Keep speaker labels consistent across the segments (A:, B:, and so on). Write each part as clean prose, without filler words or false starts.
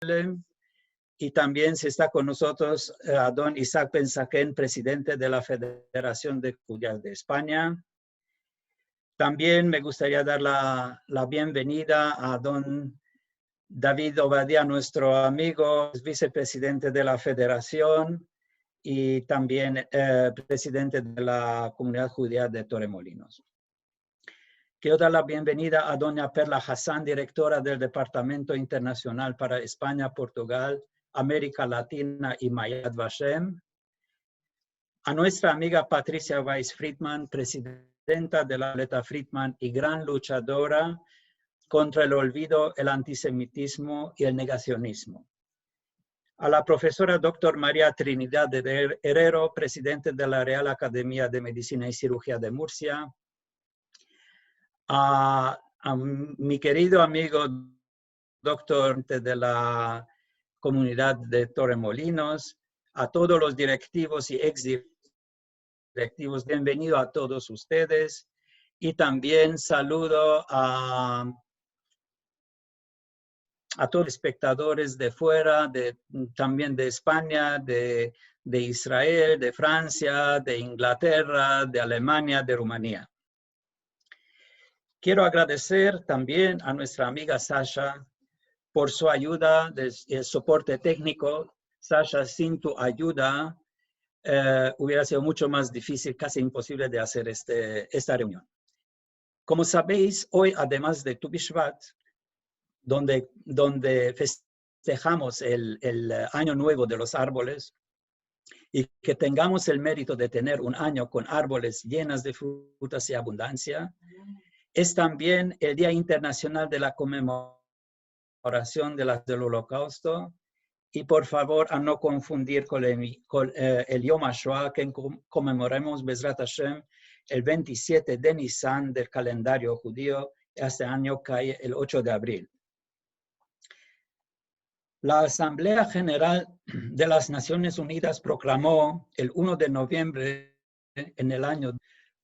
A: Jerusalén. Y también se está con nosotros a don Isaac Ben-Zaken, presidente de la Federación de Judías de España. También me gustaría dar la bienvenida a don David Obadia, nuestro amigo, vicepresidente de la Federación y también presidente de la Comunidad Judía de Torremolinos. Quiero dar la bienvenida a doña Perla Hassan, directora del Departamento Internacional para España, Portugal, América Latina y Yad Vashem. A nuestra amiga Patricia Weiss-Friedman, presidenta de la Violeta Friedman y gran luchadora contra el olvido, el antisemitismo y el negacionismo. A la profesora Dr. María Trinidad de Herrero, presidente de la Real Academia de Medicina y Cirugía de Murcia. A mi querido amigo doctor de la Comunidad de Torremolinos, a todos los directivos y exdirectivos, bienvenido a todos ustedes. Y también saludo a todos los espectadores de fuera, también de España, de Israel, de Francia, de Inglaterra, de Alemania, de Rumanía. Quiero agradecer también a nuestra amiga Sasha por su ayuda, el soporte técnico. Sasha, sin tu ayuda, hubiera sido mucho más difícil, casi imposible de hacer esta reunión. Como sabéis, hoy, además de Tu Bishvat, donde festejamos el Año Nuevo de los Árboles, y que tengamos el mérito de tener un año con árboles llenas de frutas y abundancia, es también el Día Internacional de la Conmemoración del Holocausto. Y por favor, a no confundir con el Yom HaShoah, que conmemoremos Bezrat Hashem el 27 de Nisan del calendario judío. Este año cae el 8 de abril. La Asamblea General de las Naciones Unidas proclamó el 1 de noviembre en el año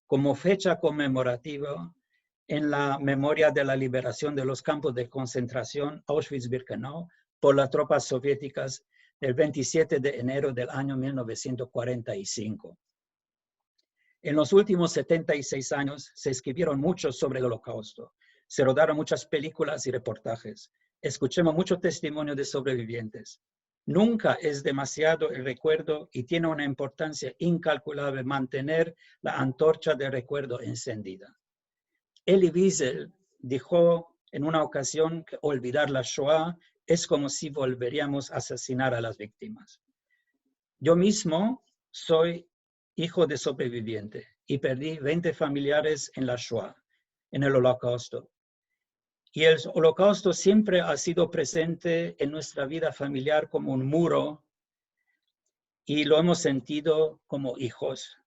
A: como fecha conmemorativa en la memoria de la liberación de los campos de concentración Auschwitz-Birkenau por las tropas soviéticas el 27 de enero del año 1945. En los últimos 76 años se escribieron mucho sobre el Holocausto, se rodaron muchas películas y reportajes, escuchemos mucho testimonio de sobrevivientes. Nunca es demasiado el recuerdo y tiene una importancia incalculable mantener la antorcha del recuerdo encendida. Elie Wiesel dijo en una ocasión que olvidar la Shoah es como si volveríamos a asesinar a las víctimas. Yo mismo soy hijo de sobreviviente y perdí 20 familiares en la Shoah, en el Holocausto. Y el Holocausto siempre ha sido presente en nuestra vida familiar como un muro y lo hemos sentido como hijos.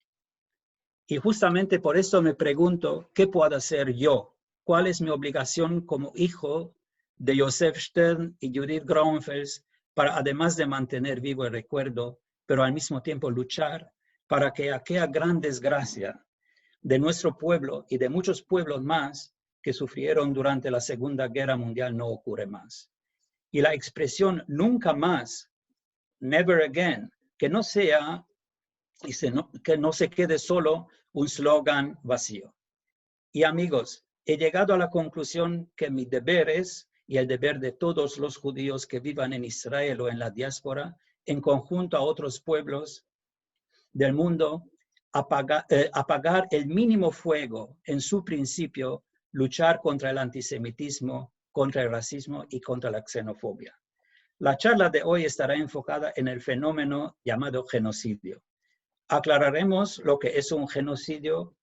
A: Y justamente por eso me pregunto, ¿qué puedo hacer yo? ¿Cuál es mi obligación como hijo de Joseph Stern y Judith Grauenfels para, además de mantener vivo el recuerdo, pero al mismo tiempo luchar para que aquella gran desgracia de nuestro pueblo y de muchos pueblos más que sufrieron durante la Segunda Guerra Mundial no ocurre más? Y la expresión nunca más, never again, que no sea y que no se quede solo un slogan vacío. Y amigos, he llegado a la conclusión que mi deber es, y el deber de todos los judíos que vivan en Israel o en la diáspora, en conjunto a otros pueblos del mundo, apagar el mínimo fuego en su principio, luchar contra el antisemitismo, contra el racismo y contra la xenofobia. La charla de hoy estará enfocada en el fenómeno llamado genocidio. Aclararemos lo que es un genocidio,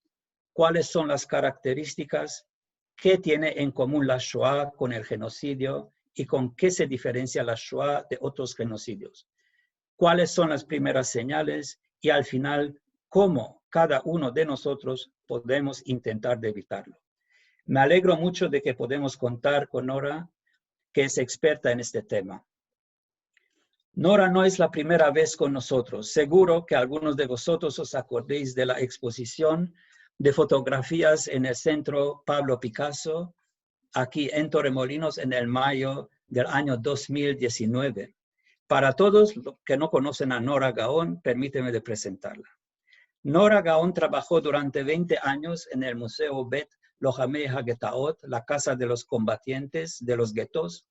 A: cuáles son las características, qué tiene en común la Shoah con el genocidio y con qué se diferencia la Shoah de otros genocidios. Cuáles son las primeras señales y al final cómo cada uno de nosotros podemos intentar de evitarlo. Me alegro mucho de que podemos contar con Nora, que es experta en este tema. Nora no es la primera vez con nosotros. Seguro que algunos de vosotros os acordéis de la exposición de fotografías en el Centro Pablo Picasso, aquí en Torremolinos, en el mayo del año 2019. Para todos los que no conocen a Nora Gaon, permíteme de presentarla. Nora Gaon trabajó durante 20 años en el Museo Bet Lohamei HaGetaot, la casa de los combatientes de los guetos,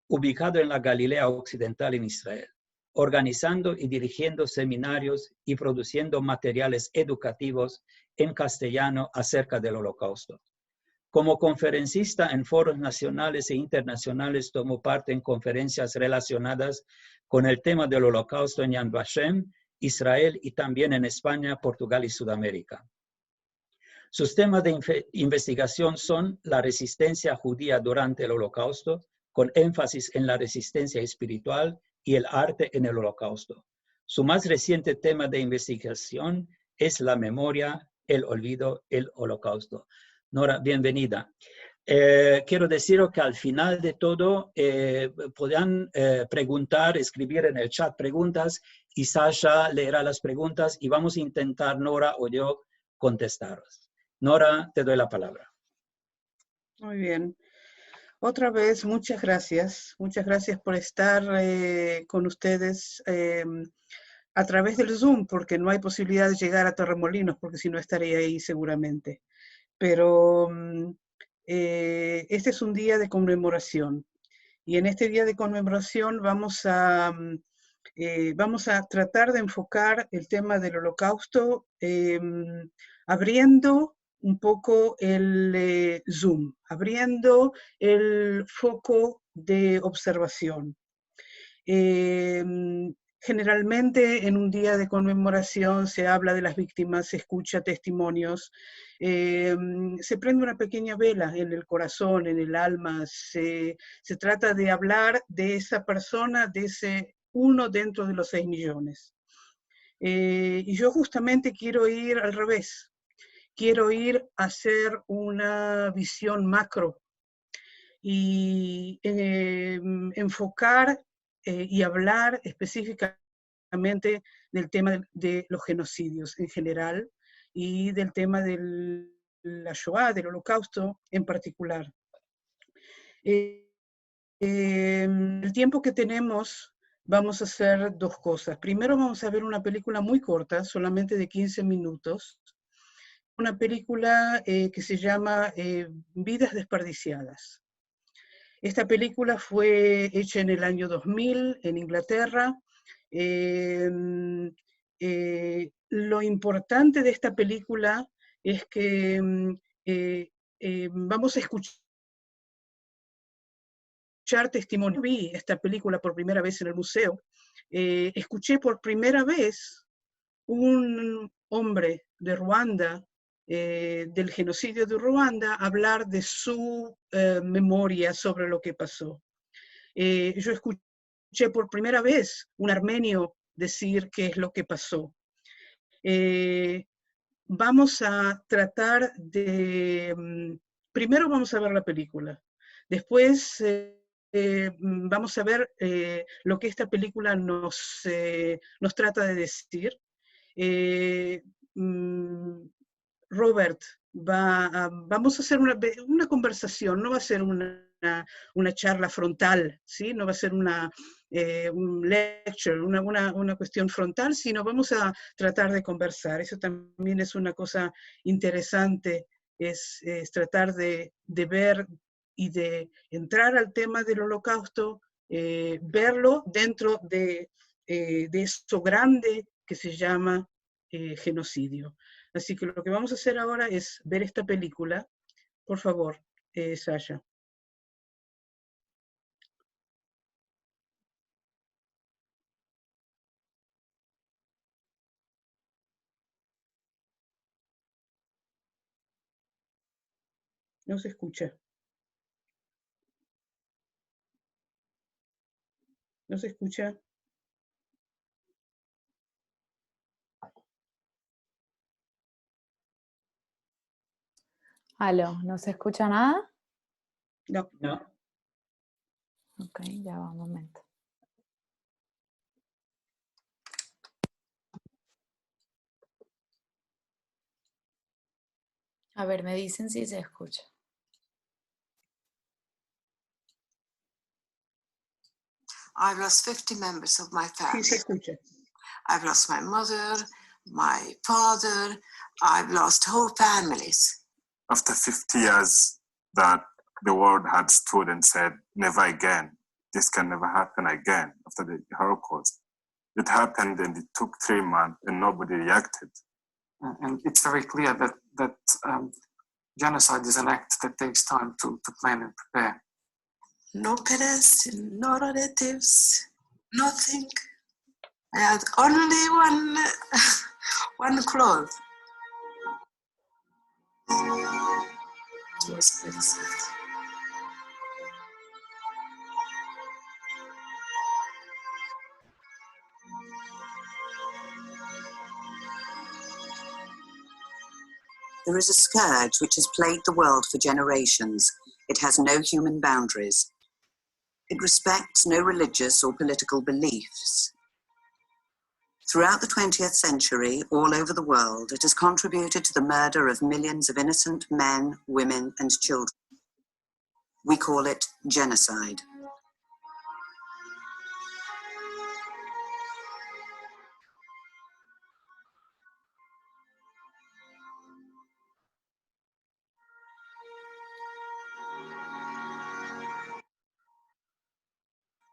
A: ubicado en la Galilea Occidental en Israel, organizando y dirigiendo seminarios y produciendo materiales educativos en castellano acerca del Holocausto. Como conferencista en foros nacionales e internacionales, tomó parte en conferencias relacionadas con el tema del Holocausto en Yad Vashem, Israel y también en España, Portugal y Sudamérica. Sus temas de investigación son la resistencia judía durante el Holocausto, con énfasis en la resistencia espiritual y el arte en el Holocausto. Su más reciente tema de investigación es la memoria, el olvido, el Holocausto. Nora, bienvenida. Quiero deciros que al final de todo podrán preguntar, escribir en el chat preguntas y Sasha leerá las preguntas y vamos a intentar, Nora o yo, contestaros. Nora, te doy la palabra.
B: Muy bien. Otra vez, muchas gracias. Muchas gracias por estar con ustedes a través del Zoom, porque no hay posibilidad de llegar a Torremolinos, porque si no estaría ahí seguramente. Pero este es un día de conmemoración. Y en este día de conmemoración vamos a tratar de enfocar el tema del Holocausto abriendo un poco el Zoom, abriendo el foco de observación. Generalmente en un día de conmemoración se habla de las víctimas, se escucha testimonios, se prende una pequeña vela en el corazón, en el alma, se trata de hablar de esa persona, de ese uno dentro de los 6 millones. Y yo justamente quiero ir al revés, quiero ir a hacer una visión macro y enfocar y hablar específicamente del tema de los genocidios en general y del tema de la Shoah, del Holocausto en particular. El tiempo que tenemos vamos a hacer dos cosas. Primero vamos a ver una película muy corta, solamente de 15 minutos, una película que se llama Vidas desperdiciadas. Esta película fue hecha en el año 2000 en Inglaterra. Lo importante de esta película es que vamos a escuchar testimonio. Vi esta película por primera vez en el museo. Escuché por primera vez un hombre de Ruanda, del genocidio de Ruanda, hablar de su memoria sobre lo que pasó. Yo escuché por primera vez un armenio decir qué es lo que pasó. Vamos a tratar de... primero vamos a ver la película. Después vamos a ver lo que esta película nos trata de decir. Robert, vamos a hacer una conversación, no va a ser una charla frontal, ¿sí? No va a ser un lecture, una cuestión frontal, sino vamos a tratar de conversar. Eso también es una cosa interesante, es tratar de ver y de entrar al tema del Holocausto, verlo dentro de esto grande que se llama genocidio. Así que lo que vamos a hacer ahora es ver esta película. Por favor, Sasha. No se escucha. No se escucha.
C: Aló, ¿no se escucha nada?
B: No.
A: No.
C: Ok, ya va un momento. A ver, me dicen si se escucha.
D: I've lost 50 members of my
B: Sí, se
D: family.
B: escucha.
D: I've lost my mother, my father. I've lost whole families.
E: After 50 years that the world had stood and said, never again, this can never happen again after the Holocaust. It happened and it took 3 months and nobody reacted.
F: And it's very clear that genocide is an act that takes time to plan and prepare.
D: No parents, no relatives, nothing. I had only one cloth. It was very sad.
G: There is a scourge which has plagued the world for generations. It has no human boundaries. It respects no religious or political beliefs. Throughout the 20th century, all over the world, it has contributed to the murder of millions of innocent men, women, and children. We call it genocide.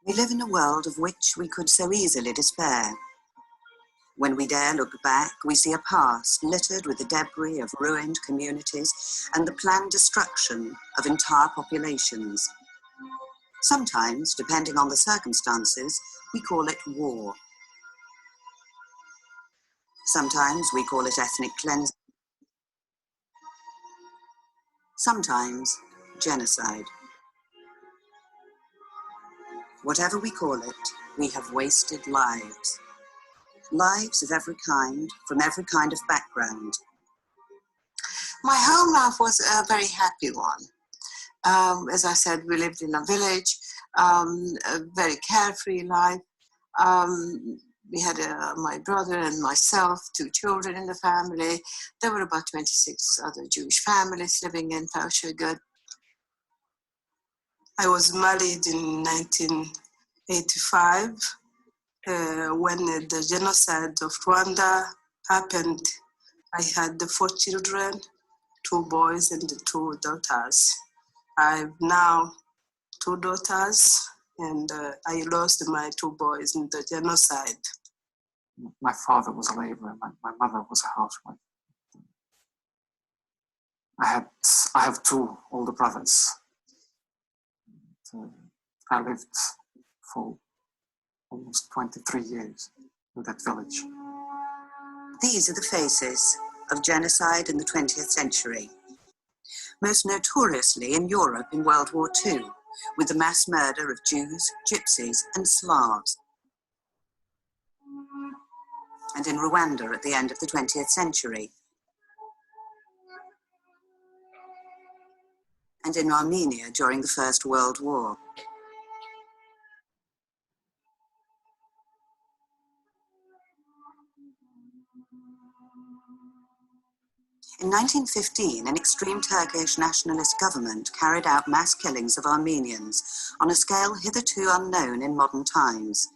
G: We live in a world of which we could so easily despair. When we dare look back, we see a past littered with the debris of ruined communities and the planned destruction of entire populations. Sometimes, depending on the circumstances, we call it war. Sometimes we call it ethnic cleansing. Sometimes, genocide. Whatever we call it, we have wasted lives. Lives of every kind, from every kind of background.
D: My home life was a very happy one. As I said, we lived in a village, a very carefree life. We had my brother and myself, 2 children in the family. There were about 26 other Jewish families living in Taoshigud. I was married in 1985 when the genocide of Rwanda happened. I had 4 children, 2 boys and 2 daughters. I've now 2 daughters, and I lost my 2 boys in the genocide.
F: My father was a laborer, my mother was a housewife. I have 2 older brothers. I lived for almost 23 years in that village.
G: These are the faces of genocide in the 20th century. Most notoriously in Europe in World War II, with the mass murder of Jews, Gypsies, and Slavs. And in Rwanda at the end of the 20th century. And in Armenia during the First World War. In 1915, an extreme Turkish nationalist government carried out mass killings of Armenians on a scale hitherto unknown in modern times.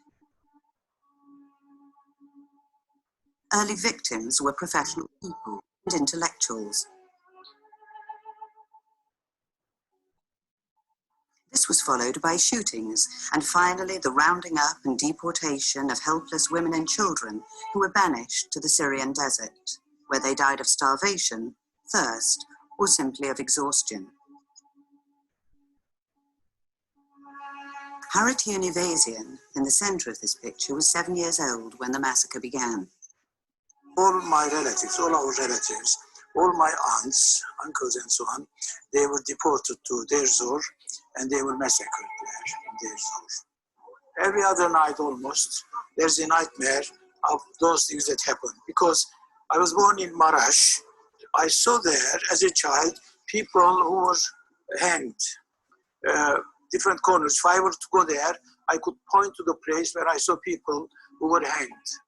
G: Early victims were professional people and intellectuals. This was followed by shootings, and finally the rounding up and deportation of helpless women and children who were banished to the Syrian desert, where they died of starvation, thirst, or simply of exhaustion. Harit Univasian, in the center of this picture, was 7 years old when the massacre began.
H: All my relatives, all our relatives, all my aunts, uncles and so on, they were deported to Deir Zor and they were massacred there in Deir Zor. Every other night almost, there's a nightmare of those things that happen. Because I was born in Marash, I saw there as a child people who were hanged, different corners. If I were to go there, I could point to the place where I saw people who were hanged.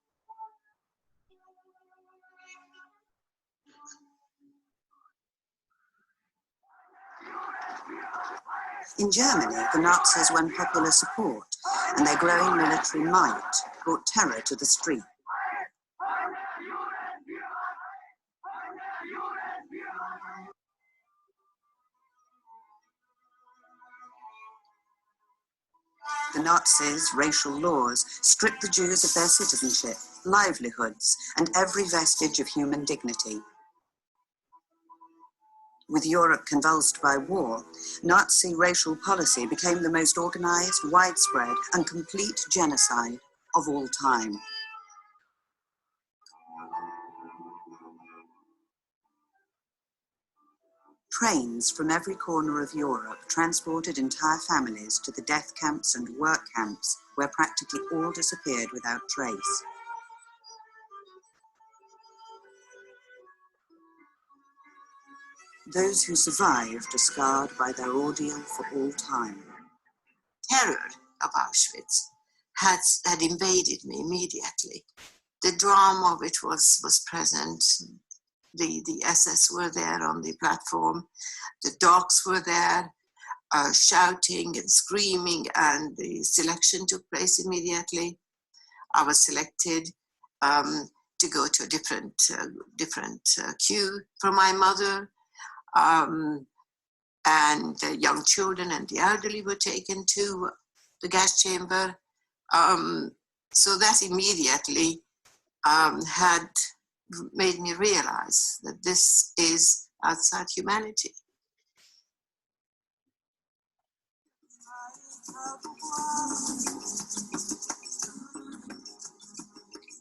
G: In Germany, the Nazis won popular support, and their growing military might brought terror to the street. The Nazis' racial laws stripped the Jews of their citizenship, livelihoods, and every vestige of human dignity. With Europe convulsed by war, Nazi racial policy became the most organized, widespread, and complete genocide of all time. Trains from every corner of Europe transported entire families to the death camps and work camps where practically all disappeared without trace. Those who survived are scarred by their ordeal for all time.
D: Terror of Auschwitz had invaded me immediately. The drama of it was present. The SS were there on the platform. The dogs were there, shouting and screaming, and the selection took place immediately. I was selected to go to a different queue from my mother, and the young children and the elderly were taken to the gas chamber. So that immediately had made me realize that this is outside humanity.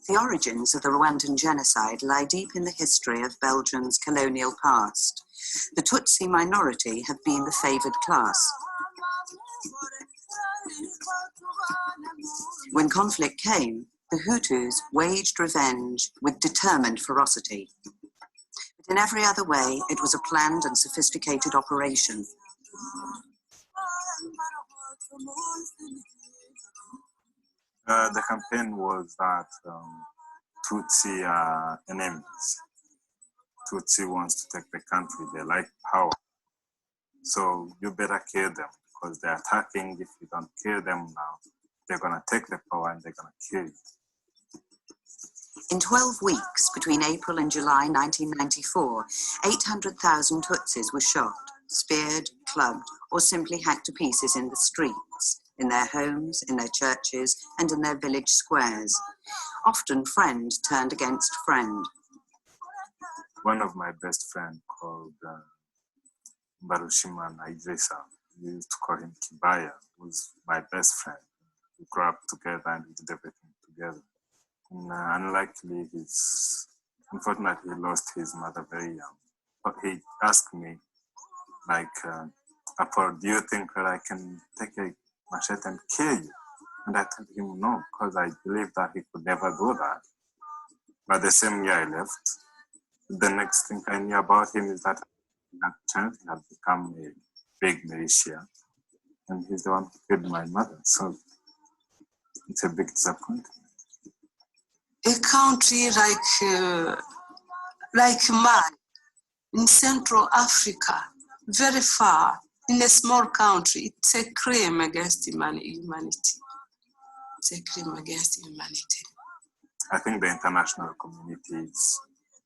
G: The origins of the Rwandan genocide lie deep in the history of Belgium's colonial past. The Tutsi minority have been the favoured class. When conflict came, the Hutus waged revenge with determined ferocity. But in every other way, it was a planned and sophisticated operation.
E: The campaign was that Tutsi are enemies. Tutsi wants to take the country, they like power. So you better kill them because they're attacking. If you don't kill them now, they're gonna take the power and they're gonna kill you.
G: In 12 weeks, between April and July 1994, 800,000 Tutsis were shot, speared, clubbed, or simply hacked to pieces in the streets, in their homes, in their churches, and in their village squares. Often friend turned against friend.
E: One of my best friends called Barushima Idrissa, we used to call him Kibaya, was my best friend. We grew up together and we did everything together. And unlikely, unfortunately, he lost his mother very young. But he asked me, like, Apol, do you think that I can take a machete and kill you? And I told him no, because I believe that he could never do that. But the same year I left, the next thing I knew about him is that child had become a big militia, and he's the one who killed my mother. So it's a big disappointment.
D: A country like mine, in Central Africa, very far, in a small country, it's a crime against humanity. It's a crime against humanity.
E: I think the international community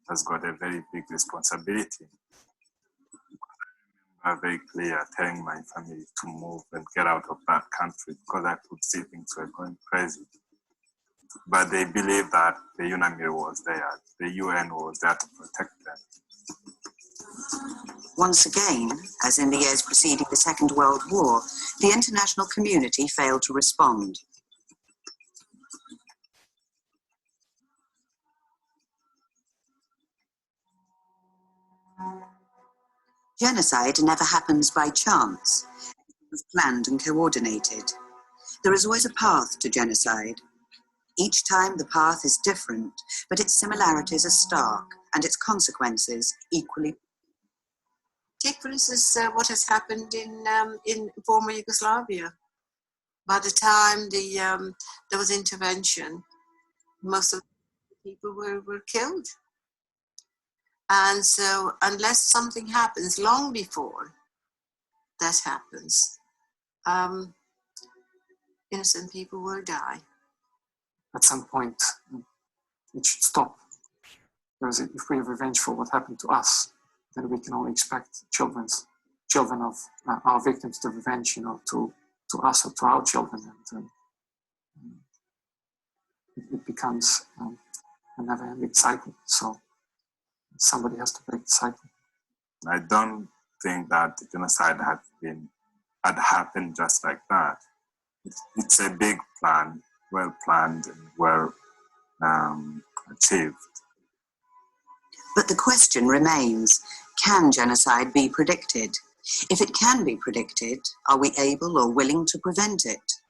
E: has got a very big responsibility. I'm very clear telling my family to move and get out of that country because I could see things were going crazy. But they believe that the UNAMIR was there, the UN was there to protect them.
G: Once again, as in the years preceding the Second World War, the international community failed to respond. Genocide never happens by chance. It was planned and coordinated. There is always a path to genocide. Each time the path is different, but its similarities are stark and its consequences equally.
D: Take, for instance, what has happened in former Yugoslavia. By the time there was intervention, most of the people were killed. And so unless something happens long before that happens, innocent people will die.
F: At some point, it should stop. Because if we are revengeful what happened to us, then we can only expect children of our victims to revenge, you know, to us or to our children, and it becomes a never-ending cycle. So somebody has to break the cycle.
E: I don't think that genocide had happened just like that. It's a big plan, well planned and well achieved.
G: But the question remains, can genocide be predicted? If it can be predicted, are we able or willing to prevent it?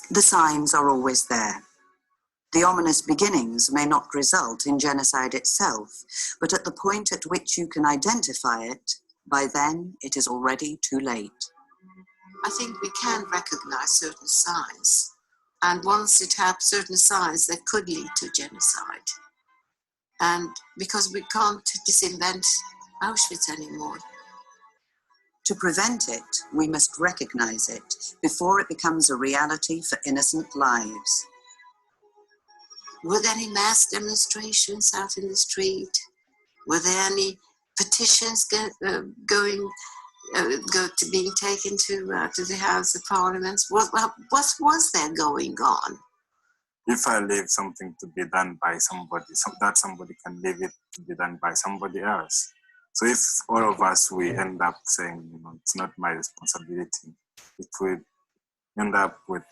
G: The signs are always there. The ominous beginnings may not result in genocide itself, but at the point at which you can identify it, by then it is already too late.
D: I think we can recognize certain signs. And once it has certain signs that could lead to genocide. And because we can't disinvent Auschwitz anymore.
G: To prevent it, we must recognize it before it becomes a reality for innocent lives.
D: Were there any mass demonstrations out in the street? Were there any petitions being taken to the House of Parliament? What was there going on?
E: If I leave something to be done by somebody, that somebody can leave it to be done by somebody else. So if all of us, we end up saying, you know, it's not my responsibility, it will end up with,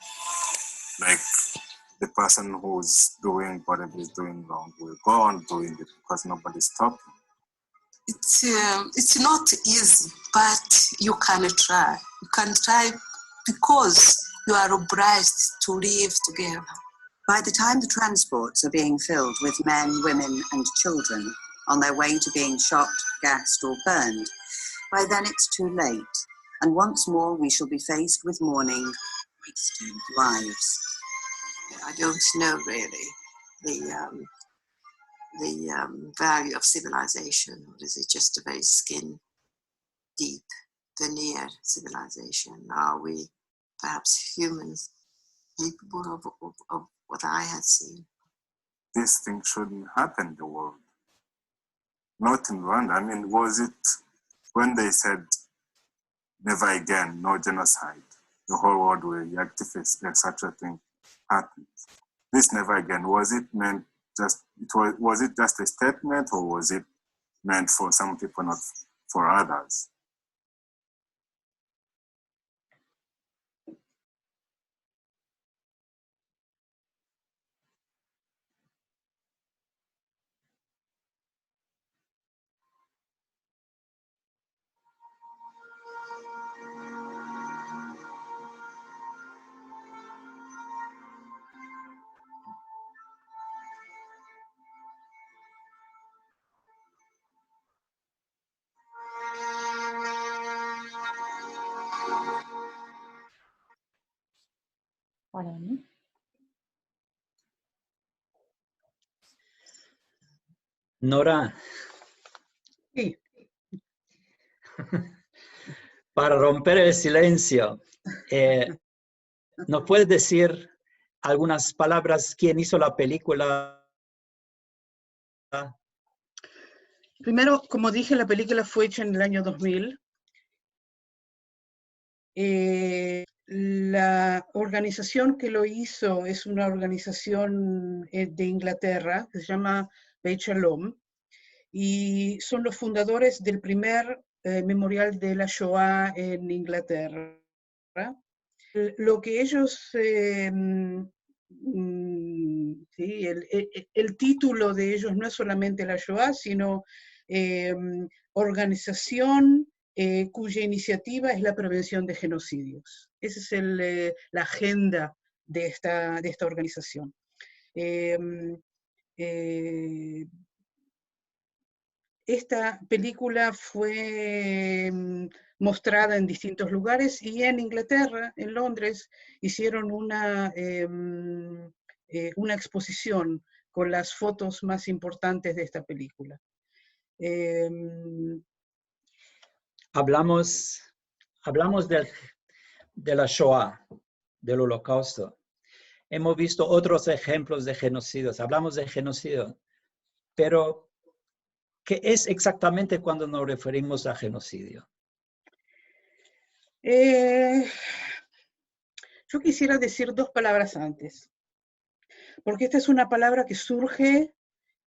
E: like, the person who's doing whatever is doing wrong will go on doing it because nobody's stopping.
D: It's not easy, but you can try. You can try because you are obliged to live together.
G: By the time the transports are being filled with men, women, and children on their way to being shot, gassed, or burned, by then it's too late, and once more we shall be faced with mourning, extinct lives.
D: I don't know really the value of civilization, or is it just a very skin-deep veneer civilization? Are we perhaps humans capable of what I had seen?
E: This thing shouldn't happen in the world. Not in Rwanda. I mean, was it when they said never again, no genocide, the whole world will react if such a thing happens? This never again, was it meant was it just a statement, or was it meant for some people, not for others?
C: Hola, ¿no?
A: Nora,
B: Sí.
A: para romper el silencio, ¿nos puedes decir algunas palabras quién hizo la película?
B: Primero, como dije, la película fue hecha en el año 2000. La organización que lo hizo es una organización de Inglaterra que se llama Beit Shalom, y son los fundadores del primer memorial de la Shoah en Inglaterra. Lo que ellos, sí, el título de ellos no es solamente la Shoah, sino organización cuya iniciativa es la prevención de genocidios. Esa es la agenda de esta organización. Esta película fue mostrada en distintos lugares, y en Inglaterra, en Londres, hicieron una exposición con las fotos más importantes de esta película.
A: Hablamos de la Shoah, del Holocausto. Hemos visto otros ejemplos de genocidios. Hablamos de genocidio, pero ¿qué es exactamente cuando nos referimos a genocidio?
B: Yo quisiera decir dos palabras antes, porque esta es una palabra que surge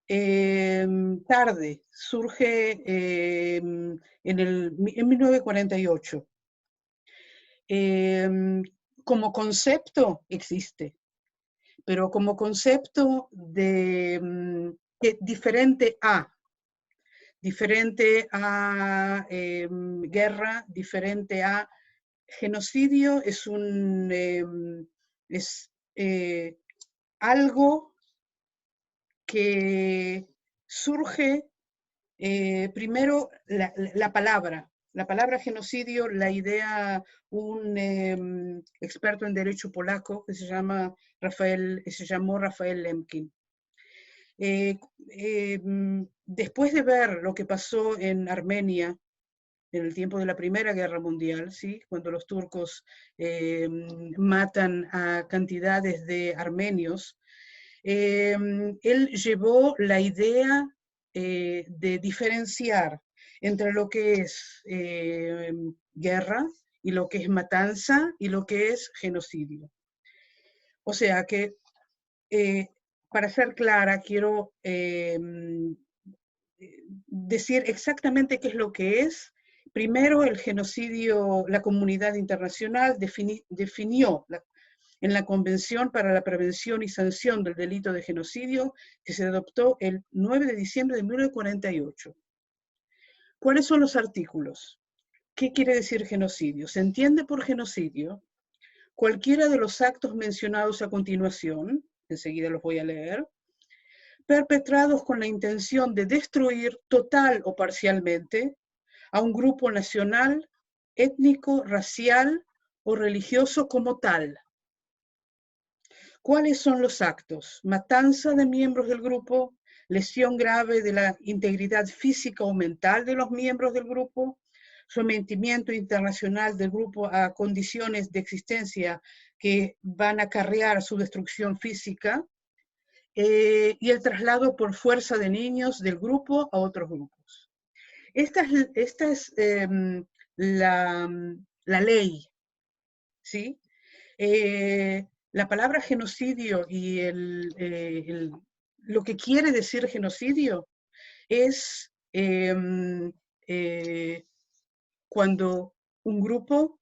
B: tarde, surge en 1948. Como concepto existe, pero como concepto de diferente a guerra, diferente a genocidio, es algo que surge primero la palabra genocidio, la idea, un experto en derecho polaco que se llamó Rafael Lemkin. Después de ver lo que pasó en Armenia en el tiempo de la Primera Guerra Mundial, ¿sí? Cuando los turcos matan a cantidades de armenios, él llevó la idea de diferenciar entre lo que es guerra y lo que es matanza y lo que es genocidio. O sea que, para ser clara, quiero decir exactamente qué es lo que es. Primero, el genocidio, la comunidad internacional definió en la Convención para la Prevención y Sanción del Delito de Genocidio, que se adoptó el 9 de diciembre de 1948. ¿Cuáles son los artículos? ¿Qué quiere decir genocidio? Se entiende por genocidio cualquiera de los actos mencionados a continuación, enseguida los voy a leer, perpetrados con la intención de destruir total o parcialmente a un grupo nacional, étnico, racial o religioso como tal. ¿Cuáles son los actos? Matanza de miembros del grupo, lesión grave de la integridad física o mental de los miembros del grupo, sometimiento internacional del grupo a condiciones de existencia que van a acarrear su destrucción física, y el traslado por fuerza de niños del grupo a otros grupos. Esta es la ley, ¿sí? La palabra genocidio y lo que quiere decir genocidio es cuando un grupo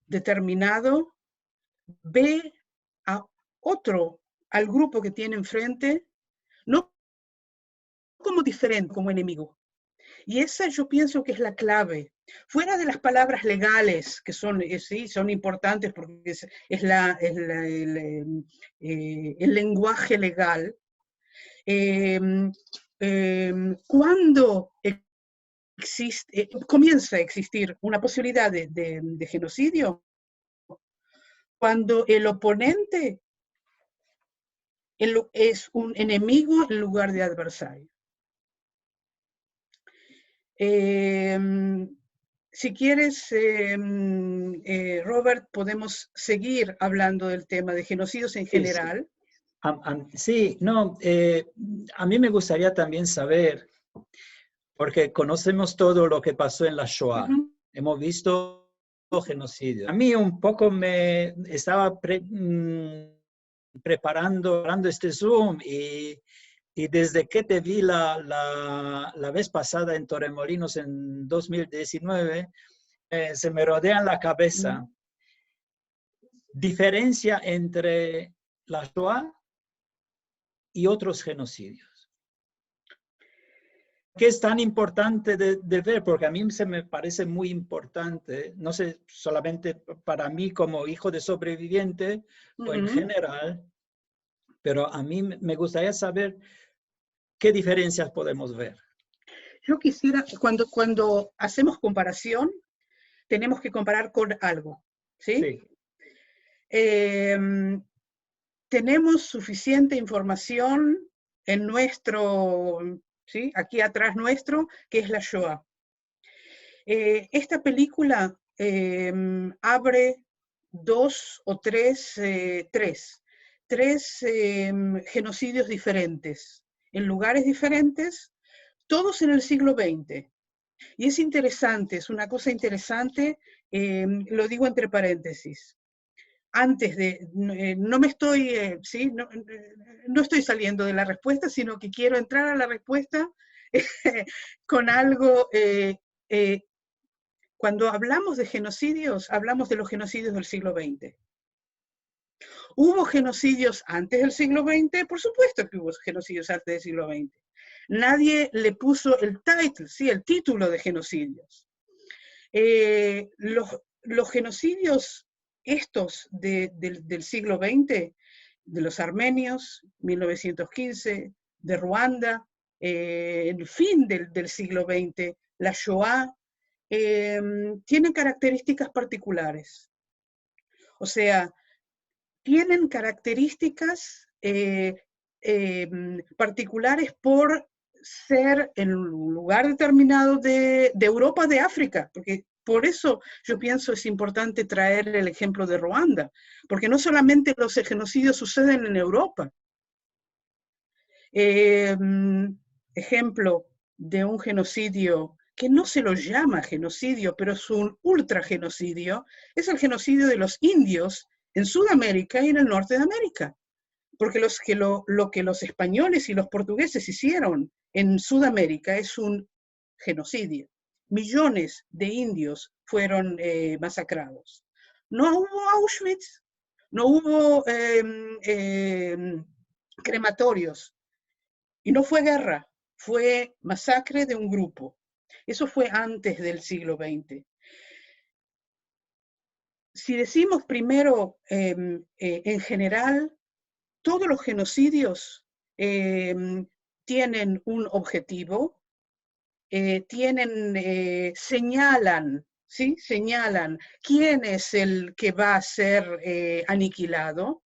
B: determinado ve al grupo que tiene enfrente, no como diferente, como enemigo. Y esa yo pienso que es la clave. Fuera de las palabras legales, que son importantes porque es el lenguaje legal, cuando comienza a existir una posibilidad de genocidio, cuando el oponente es un enemigo en lugar de adversario. Si quieres, Robert, podemos seguir hablando del tema de genocidios en general.
A: Sí, no, a mí me gustaría también saber, porque conocemos todo lo que pasó en la Shoah. Hemos visto genocidio. A mí un poco me estaba preparando este Zoom y desde que te vi la vez pasada en Torremolinos en 2019, se me rodea en la cabeza diferencia entre la Shoah y otros genocidios. ¿Qué es tan importante de ver? Porque a mí se me parece muy importante, no sé, solamente para mí como hijo de sobreviviente o en general, pero a mí me gustaría saber qué diferencias podemos ver.
B: Yo quisiera, cuando hacemos comparación, tenemos que comparar con algo, ¿sí? Tenemos suficiente información en nuestro, ¿sí? Aquí atrás nuestro, que es la Shoah. Esta película abre dos o tres genocidios diferentes, en lugares diferentes, todos en el siglo XX. Y es interesante, es una cosa interesante, lo digo entre paréntesis. Antes de, no me estoy, ¿sí? No estoy saliendo de la respuesta, sino que quiero entrar a la respuesta con algo. Cuando hablamos de genocidios, hablamos de los genocidios del siglo XX. ¿Hubo genocidios antes del siglo XX? Por supuesto que hubo genocidios antes del siglo XX. Nadie le puso el title, ¿sí? El título de genocidios. Los genocidios estos del siglo XX, de los armenios, 1915, de Ruanda, el fin del siglo XX, la Shoah, tienen características particulares. O sea, tienen características particulares por ser en un lugar determinado de Europa, de África, porque por eso yo pienso es importante traer el ejemplo de Ruanda, porque no solamente los genocidios suceden en Europa. Ejemplo de un genocidio que no se lo llama genocidio, pero es un ultragenocidio, es el genocidio de los indios en Sudamérica y en el norte de América. Porque lo que los españoles y los portugueses hicieron en Sudamérica es un genocidio. Millones de indios fueron masacrados. No hubo Auschwitz, no hubo crematorios, y no fue guerra, fue masacre de un grupo. Eso fue antes del siglo XX. Si decimos primero, en general, todos los genocidios tienen un objetivo, señalan, ¿sí? Señalan quién es el que va a ser aniquilado,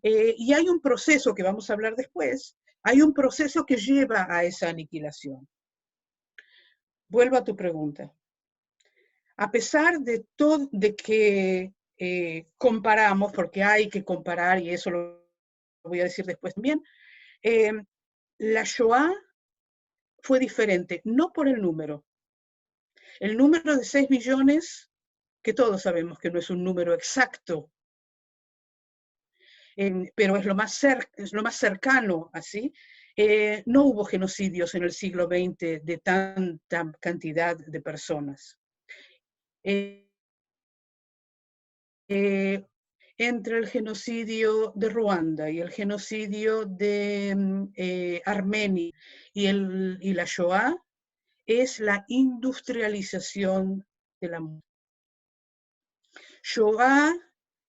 B: y hay un proceso que vamos a hablar después, hay un proceso que lleva a esa aniquilación. Vuelvo a tu pregunta. A pesar de todo, de que comparamos, porque hay que comparar, y eso lo voy a decir después también, la Shoah fue diferente, no por el número. El número de 6 millones, que todos sabemos que no es un número exacto, pero es lo más cercano, así. No hubo genocidios en el siglo XX de tanta cantidad de personas. Entre el genocidio de Ruanda y el genocidio de Armenia y la Shoah, es la industrialización de la muerte. Shoah,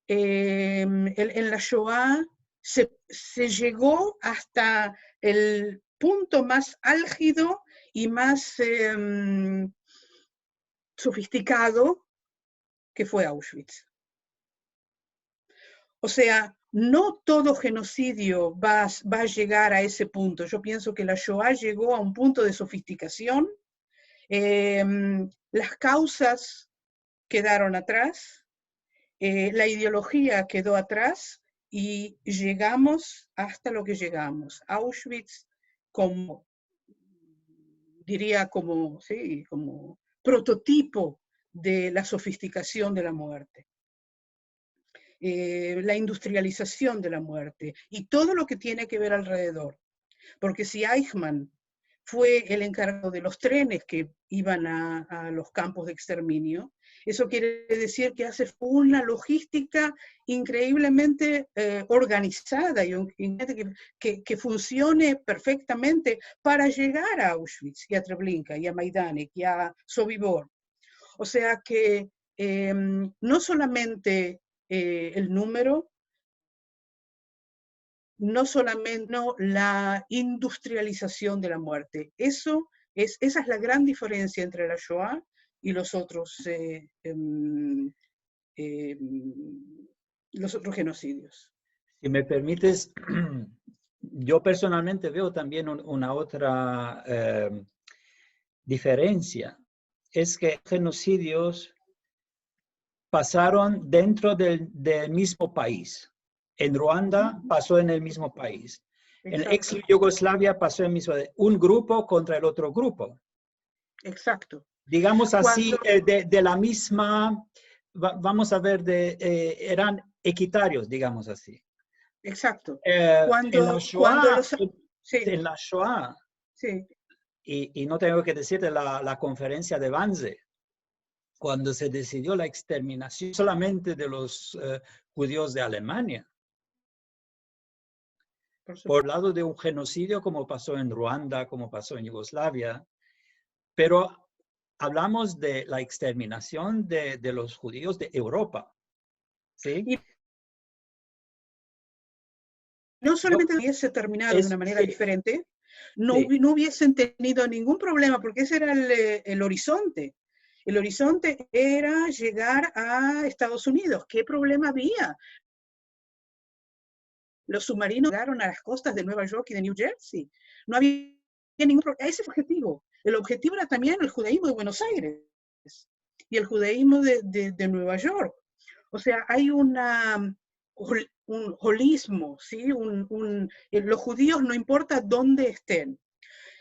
B: en la Shoah se llegó hasta el punto más álgido y más sofisticado, que fue Auschwitz. O sea, no todo genocidio va a llegar a ese punto. Yo pienso que la Shoah llegó a un punto de sofisticación. Las causas quedaron atrás, la ideología quedó atrás y llegamos hasta lo que llegamos. Auschwitz, como diría, sí, como prototipo de la sofisticación de la muerte. La industrialización de la muerte y todo lo que tiene que ver alrededor. Porque si Eichmann fue el encargado de los trenes que iban a los campos de exterminio, eso quiere decir que hace una logística increíblemente organizada y que funcione perfectamente para llegar a Auschwitz y a Treblinka y a Majdanek y a Sobibor. O sea que no solamente el número, no solamente la industrialización de la muerte. Esa es la gran diferencia entre la Shoah y los otros genocidios.
A: Si me permites, yo personalmente veo también una otra diferencia. Es que genocidios pasaron dentro del mismo país. En Ruanda pasó en el mismo país. En ex Yugoslavia pasó en el mismo, un grupo contra el otro grupo.
B: Exacto.
A: Digamos así, de la misma, vamos a ver, eran equitarios, digamos así.
B: Exacto.
A: En la Shoah,
B: sí.
A: en la Shoah,
B: sí.
A: y no tengo que decir de la conferencia de Wannsee, cuando se decidió la exterminación solamente de los judíos de Alemania, por el lado de un genocidio como pasó en Ruanda, como pasó en Yugoslavia, pero hablamos de la exterminación de los judíos de Europa, ¿sí?
B: Y no solamente hubiese terminado de una manera diferente, no hubiesen tenido ningún problema, porque ese era el horizonte. El horizonte era llegar a Estados Unidos. ¿Qué problema había? Los submarinos llegaron a las costas de Nueva York y de New Jersey. No había ningún problema. Ese es el objetivo. El objetivo era también el judaísmo de Buenos Aires y el judaísmo de Nueva York. O sea, hay un holismo, ¿sí? Los judíos no importa dónde estén.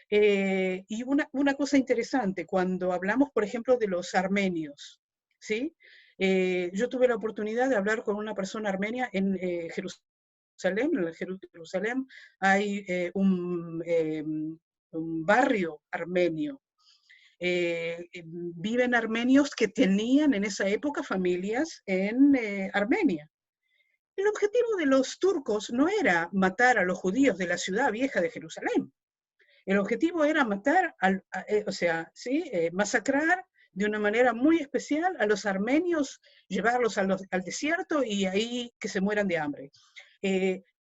B: Y una cosa interesante, cuando hablamos, por ejemplo, de los armenios, ¿sí? Yo tuve la oportunidad de hablar con una persona armenia en Jerusalén. En Jerusalén hay un barrio armenio. Viven armenios que tenían en esa época familias en Armenia. El objetivo de los turcos no era matar a los judíos de la ciudad vieja de Jerusalén. El objetivo era matar, masacrar de una manera muy especial a los armenios, llevarlos al desierto y ahí que se mueran de hambre.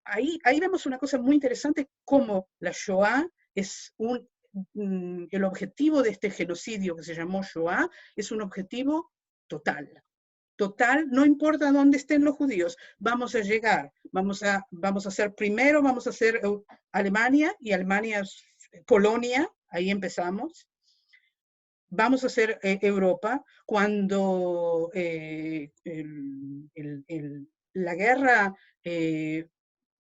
B: Ahí vemos una cosa muy interesante, cómo la Shoah es el objetivo de este genocidio que se llamó Shoah, es un objetivo total. Total, no importa dónde estén los judíos, vamos a llegar, vamos a hacer primero, vamos a hacer Alemania, y Alemania, Polonia, ahí empezamos. Vamos a hacer Europa. Cuando la guerra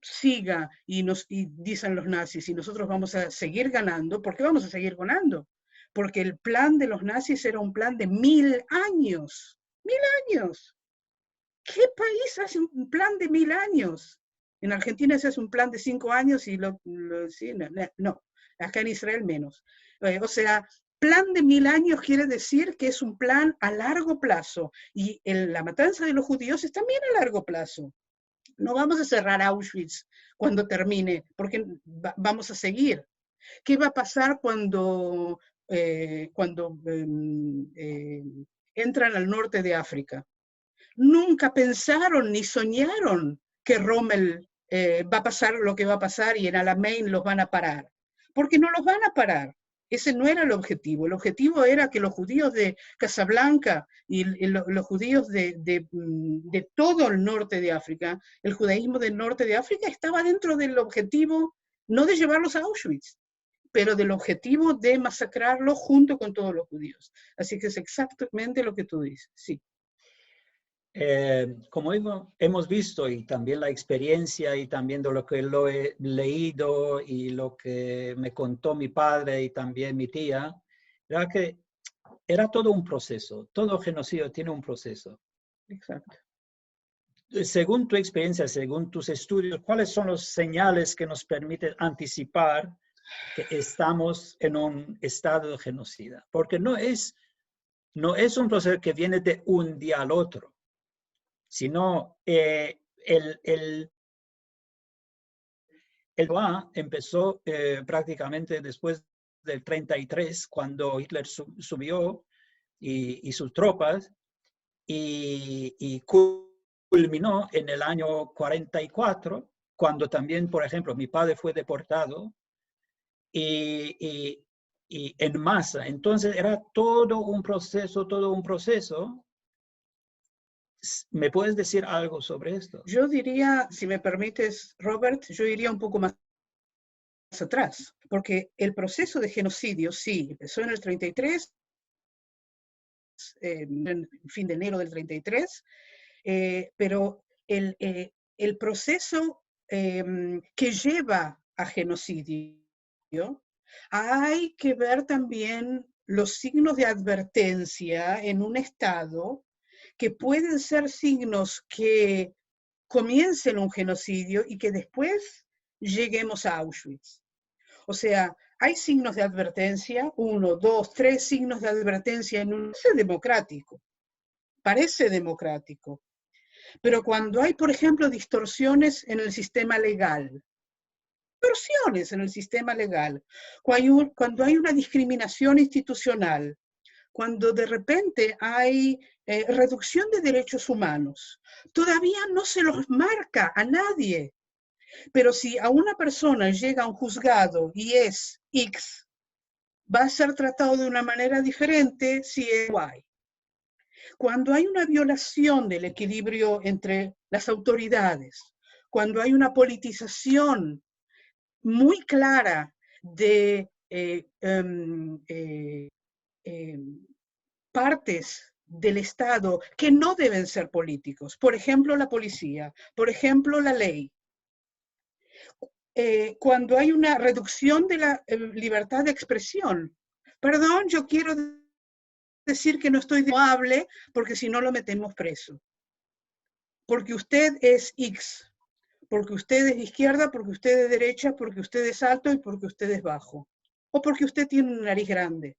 B: siga y dicen los nazis, y nosotros vamos a seguir ganando, ¿por qué vamos a seguir ganando? Porque el plan de los nazis era un plan de 1000 años. 1000 años. ¿Qué país hace un plan de 1000 años? En Argentina se hace un plan de 5 años y no, acá en Israel menos. O sea, plan de 1000 años quiere decir que es un plan a largo plazo, y la matanza de los judíos es también a largo plazo. No vamos a cerrar Auschwitz cuando termine, porque vamos a seguir. ¿Qué va a pasar cuando entran al norte de África? Nunca pensaron ni soñaron que Rommel va a pasar lo que va a pasar y en Alamein los van a parar, porque no los van a parar. Ese no era el objetivo. El objetivo era que los judíos de Casablanca y los judíos de todo el norte de África, el judaísmo del norte de África estaba dentro del objetivo, no de llevarlos a Auschwitz, pero del objetivo de masacrarlos junto con todos los judíos. Así que es exactamente lo que tú dices, sí.
A: Como hemos visto, y también la experiencia, y también de lo que lo he leído, y lo que me contó mi padre y también mi tía, era que era todo un proceso. Todo genocidio tiene un proceso.
B: Exacto.
A: Según tu experiencia, según tus estudios, ¿cuáles son los señales que nos permiten anticipar que estamos en un estado de genocida? Porque no es un proceso que viene de un día al otro, sino el Shoah empezó prácticamente después del 33, cuando Hitler subió y sus tropas, y culminó en el año 44, cuando también, por ejemplo, mi padre fue deportado y en masa. Entonces era todo un proceso. ¿Me puedes decir algo sobre esto?
B: Yo diría, si me permites, Robert, yo iría un poco más atrás, porque el proceso de genocidio, sí, empezó en el 33, en fin de enero del 33, pero el proceso que lleva a genocidio, hay que ver también los signos de advertencia en un Estado que pueden ser signos que comiencen un genocidio y que después lleguemos a Auschwitz. O sea, hay signos de advertencia, 1, 2, 3 signos de advertencia en un proceso democrático. Parece democrático. Pero cuando hay, por ejemplo, distorsiones en el sistema legal, cuando hay una discriminación institucional, cuando de repente hay reducción de derechos humanos, todavía no se los marca a nadie. Pero si a una persona llega a un juzgado y es X, va a ser tratado de una manera diferente si es Y. Cuando hay una violación del equilibrio entre las autoridades, cuando hay una politización muy clara de partes del Estado que no deben ser políticos, por ejemplo la policía, por ejemplo la ley, cuando hay una reducción de la libertad de expresión. Perdón, yo quiero decir que no estoy de hable porque si no lo metemos preso. Porque usted es X, porque usted es de izquierda, porque usted es de derecha, porque usted es alto y porque usted es bajo. O porque usted tiene una nariz grande.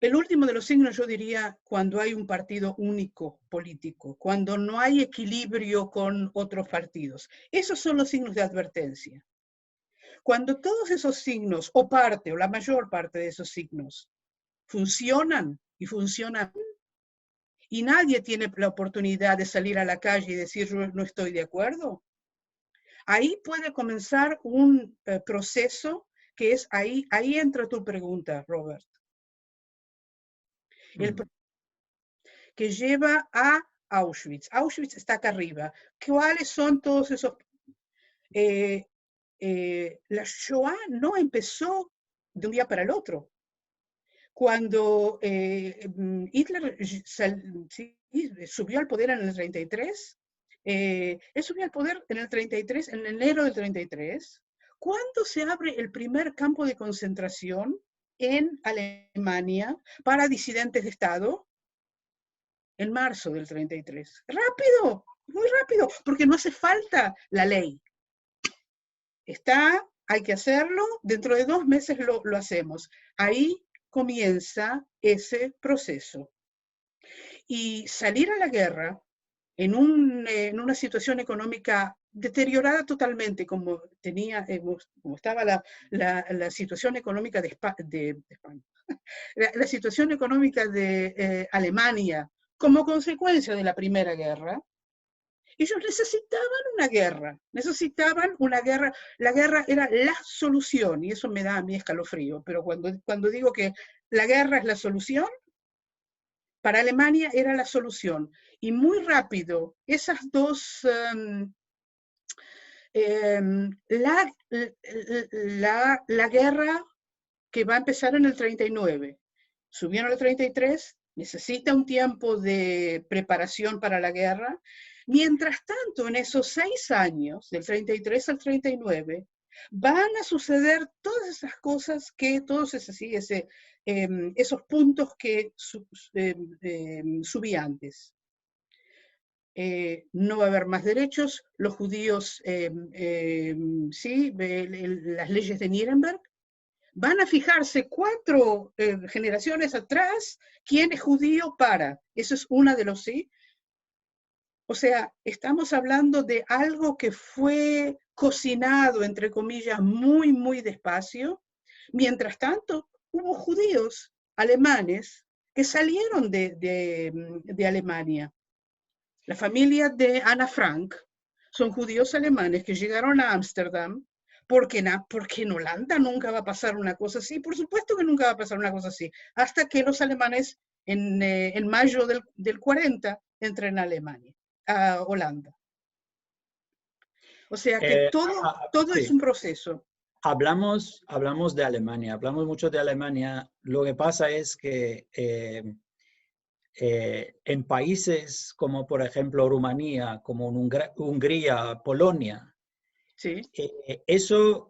B: El último de los signos, yo diría, cuando hay un partido único político, cuando no hay equilibrio con otros partidos. Esos son los signos de advertencia. Cuando todos esos signos, o parte, o la mayor parte de esos signos, funcionan y funcionan, y nadie tiene la oportunidad de salir a la calle y decir yo no estoy de acuerdo, ahí puede comenzar un proceso que es, ahí entra tu pregunta, Robert. Que lleva a Auschwitz. Auschwitz está acá arriba. ¿Cuáles son todos esos? La Shoah no empezó de un día para el otro. Cuando Hitler subió al poder en el 33, él subió al poder en el 33, en enero del 33, ¿cuándo se abre el primer campo de concentración en Alemania para disidentes de Estado? En marzo del 33. ¡Rápido! Muy rápido, porque no hace falta la ley. Está, hay que hacerlo, dentro de 2 meses lo hacemos. Ahí comienza ese proceso. Y salir a la guerra en una situación económica deteriorada totalmente, como estaba la situación económica de España, la situación económica de Alemania, como consecuencia de la Primera Guerra, ellos necesitaban una guerra, la guerra era la solución, y eso me da a mí escalofrío, pero cuando digo que la guerra es la solución, para Alemania era la solución, y muy rápido, esas dos, la guerra que va a empezar en el 39, subieron al 33, necesita un tiempo de preparación para la guerra. Mientras tanto, en esos 6 años, del 33 al 39, van a suceder todas esas cosas esos puntos que subí antes. No va a haber más derechos, los judíos, las leyes de Nuremberg, van a fijarse 4 generaciones atrás quién es judío para. Eso es una de los sí. O sea, estamos hablando de algo que fue cocinado, entre comillas, muy, muy despacio. Mientras tanto, hubo judíos alemanes que salieron de Alemania. La familia de Ana Frank son judíos alemanes que llegaron a Ámsterdam. Porque en Holanda nunca va a pasar una cosa así. Por supuesto que nunca va a pasar una cosa así. Hasta que los alemanes en mayo del 40 entren a Alemania, a Holanda. O sea que todo
A: sí.
B: es un proceso.
A: hablamos de Alemania, hablamos mucho de Alemania. Lo que pasa es que en países como, por ejemplo, Rumanía, como en Hungría, Polonia,
B: Sí.
A: Eso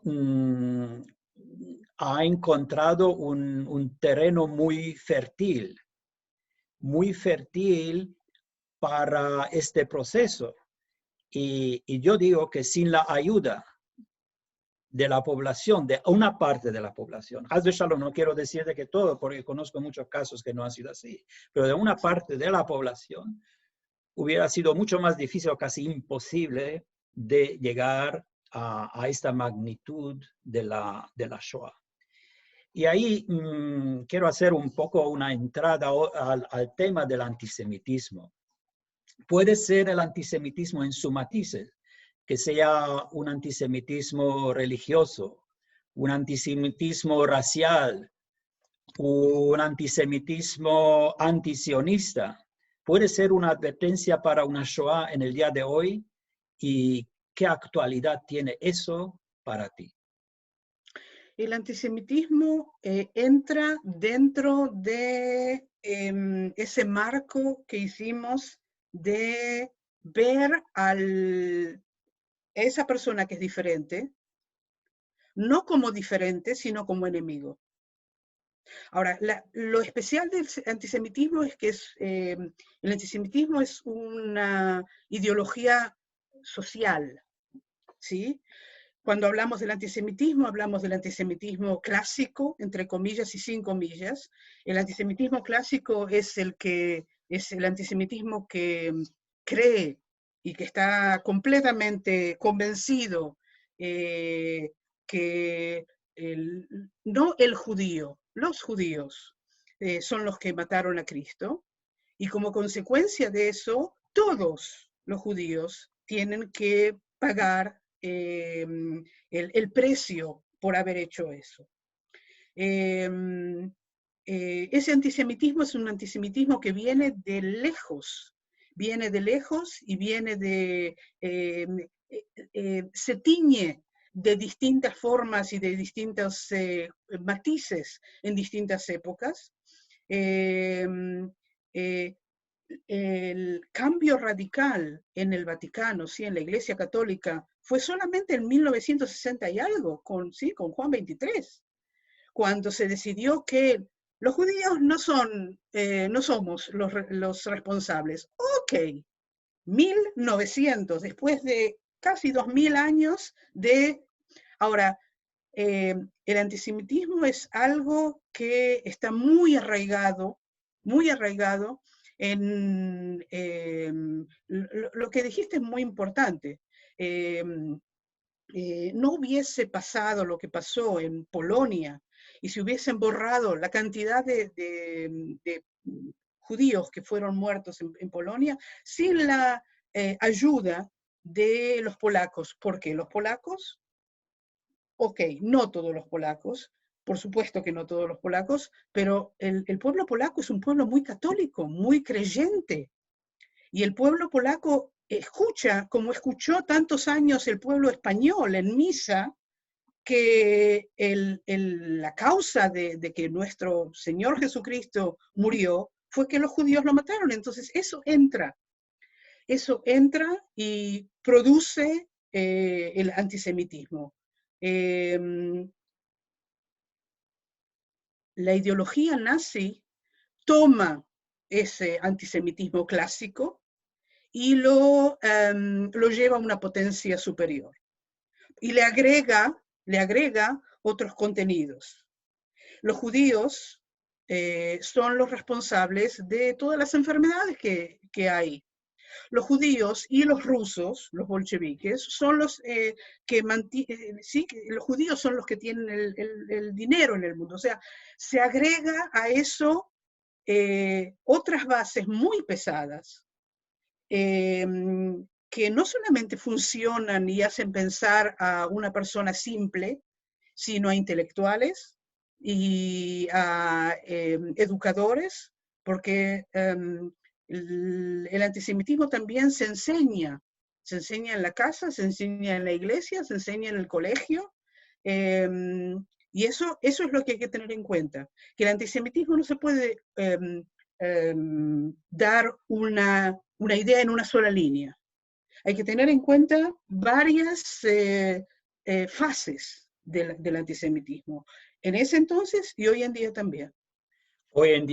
A: ha encontrado un terreno muy fértil para este proceso. Y yo digo que sin la ayuda de la población, de una parte de la población, haz de shalom, no quiero decir de que todo, porque conozco muchos casos que no han sido así, pero de una parte de la población, hubiera sido mucho más difícil o casi imposible de llegar a esta magnitud de la Shoah. Y ahí quiero hacer un poco una entrada al tema del antisemitismo. Puede ser el antisemitismo en sus matices, que sea un antisemitismo religioso, un antisemitismo racial, un antisemitismo antisionista. Puede ser una advertencia para una Shoah en el día de hoy. ¿Y qué actualidad tiene eso para ti?
B: El antisemitismo entra dentro de ese marco que hicimos de ver a esa persona que es diferente, no como diferente, sino como enemigo. Ahora, lo especial del antisemitismo es que el antisemitismo es una ideología social, ¿sí? Cuando hablamos del antisemitismo clásico, entre comillas y sin comillas. El antisemitismo clásico es el antisemitismo que cree y que está completamente convencido que no el judío, los judíos son los que mataron a Cristo, y como consecuencia de eso, todos los judíos tienen que pagar el precio por haber hecho eso. Ese antisemitismo es un antisemitismo que viene de lejos y se tiñe de distintas formas y de distintos matices en distintas épocas. El cambio radical en el Vaticano, ¿sí? En la Iglesia Católica, fue solamente en 1960 y algo, con Juan XXIII, cuando se decidió que los judíos no somos los responsables. Ok, 1900, después de casi 2000 años de... Ahora, el antisemitismo es algo que está muy arraigado en lo que dijiste es muy importante. No hubiese pasado lo que pasó en Polonia, y si hubiesen borrado la cantidad de judíos que fueron muertos en Polonia, sin la ayuda de los polacos. ¿Por qué? Los polacos, ok, no todos los polacos, por supuesto que no todos los polacos, pero el pueblo polaco es un pueblo muy católico, muy creyente. Y el pueblo polaco escucha, como escuchó tantos años el pueblo español en misa, que la causa de que nuestro Señor Jesucristo murió fue que los judíos lo mataron. Entonces eso entra y produce el antisemitismo. La ideología nazi toma ese antisemitismo clásico y lo lleva a una potencia superior. Y le agrega otros contenidos. Los judíos son los responsables de todas las enfermedades que hay. Los judíos y los rusos, los bolcheviques, son los que mantienen, los judíos son los que tienen el dinero en el mundo. O sea, se agrega a eso otras bases muy pesadas que no solamente funcionan y hacen pensar a una persona simple, sino a intelectuales y a educadores, porque el antisemitismo también se enseña en la casa, se enseña en la iglesia, se enseña en el colegio, Y eso es lo que hay que tener en cuenta, que el antisemitismo no se puede dar una idea en una sola línea. Hay que tener en cuenta varias fases del antisemitismo, en ese entonces y hoy en día también.
A: Hoy en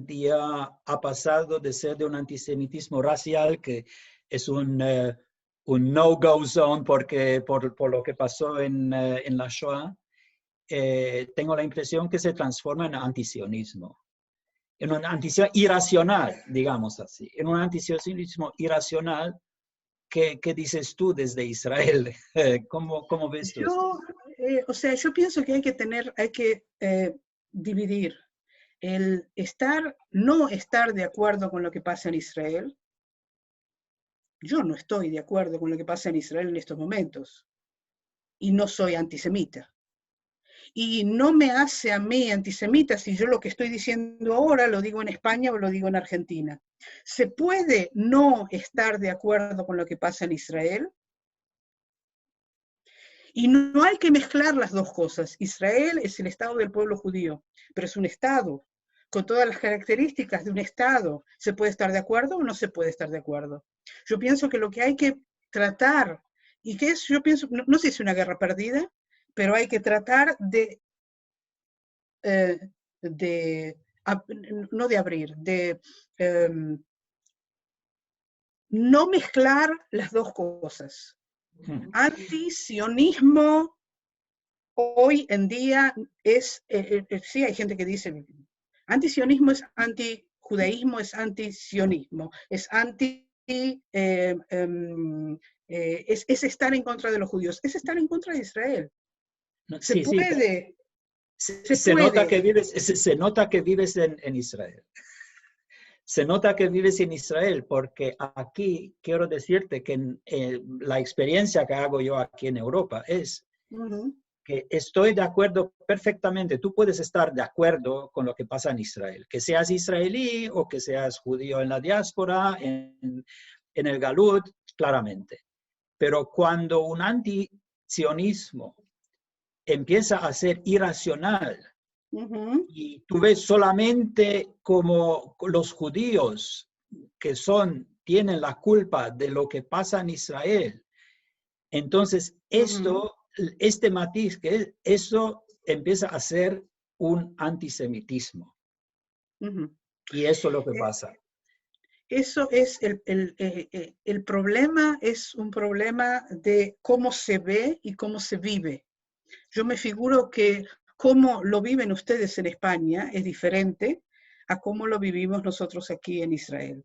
A: día ha pasado de ser de un antisemitismo racial, que es un no-go zone por lo que pasó en la Shoah. Tengo la impresión que se transforma en antisionismo. En un antisionismo irracional, digamos así. En un antisionismo irracional. ¿Qué dices tú desde Israel? ¿Cómo ves tú esto?
B: Yo pienso que hay que dividir el no estar de acuerdo con lo que pasa en Israel. Yo no estoy de acuerdo con lo que pasa en Israel en estos momentos y no soy antisemita. Y no me hace a mí antisemita si yo lo que estoy diciendo ahora lo digo en España o lo digo en Argentina. ¿Se puede no estar de acuerdo con lo que pasa en Israel? Y no hay que mezclar las dos cosas. Israel es el Estado del pueblo judío, pero es un Estado con todas las características de un Estado. ¿Se puede estar de acuerdo o no se puede estar de acuerdo? Yo pienso que lo que hay que tratar, y que es, yo pienso, no sé si es una guerra perdida, pero hay que tratar no mezclar las dos cosas. Antisionismo hoy en día es, sí hay gente que dice, antisionismo es antijudaísmo, es antisionismo, es es estar en contra de los judíos, es estar en contra de Israel. Se puede.
A: Se nota que vives en Israel. Se nota que vives en Israel, porque aquí quiero decirte que la experiencia que hago yo aquí en Europa es que estoy de acuerdo perfectamente. Tú puedes estar de acuerdo con lo que pasa en Israel, que seas israelí o que seas judío en la diáspora, en el Galut, claramente. Pero cuando un antisionismo empieza a ser irracional, y tú ves solamente como los judíos que tienen la culpa de lo que pasa en Israel, entonces este matiz, eso empieza a ser un antisemitismo. Y eso es lo que pasa.
B: Eso es el problema, es un problema de cómo se ve y cómo se vive. Yo me figuro que cómo lo viven ustedes en España es diferente a cómo lo vivimos nosotros aquí en Israel.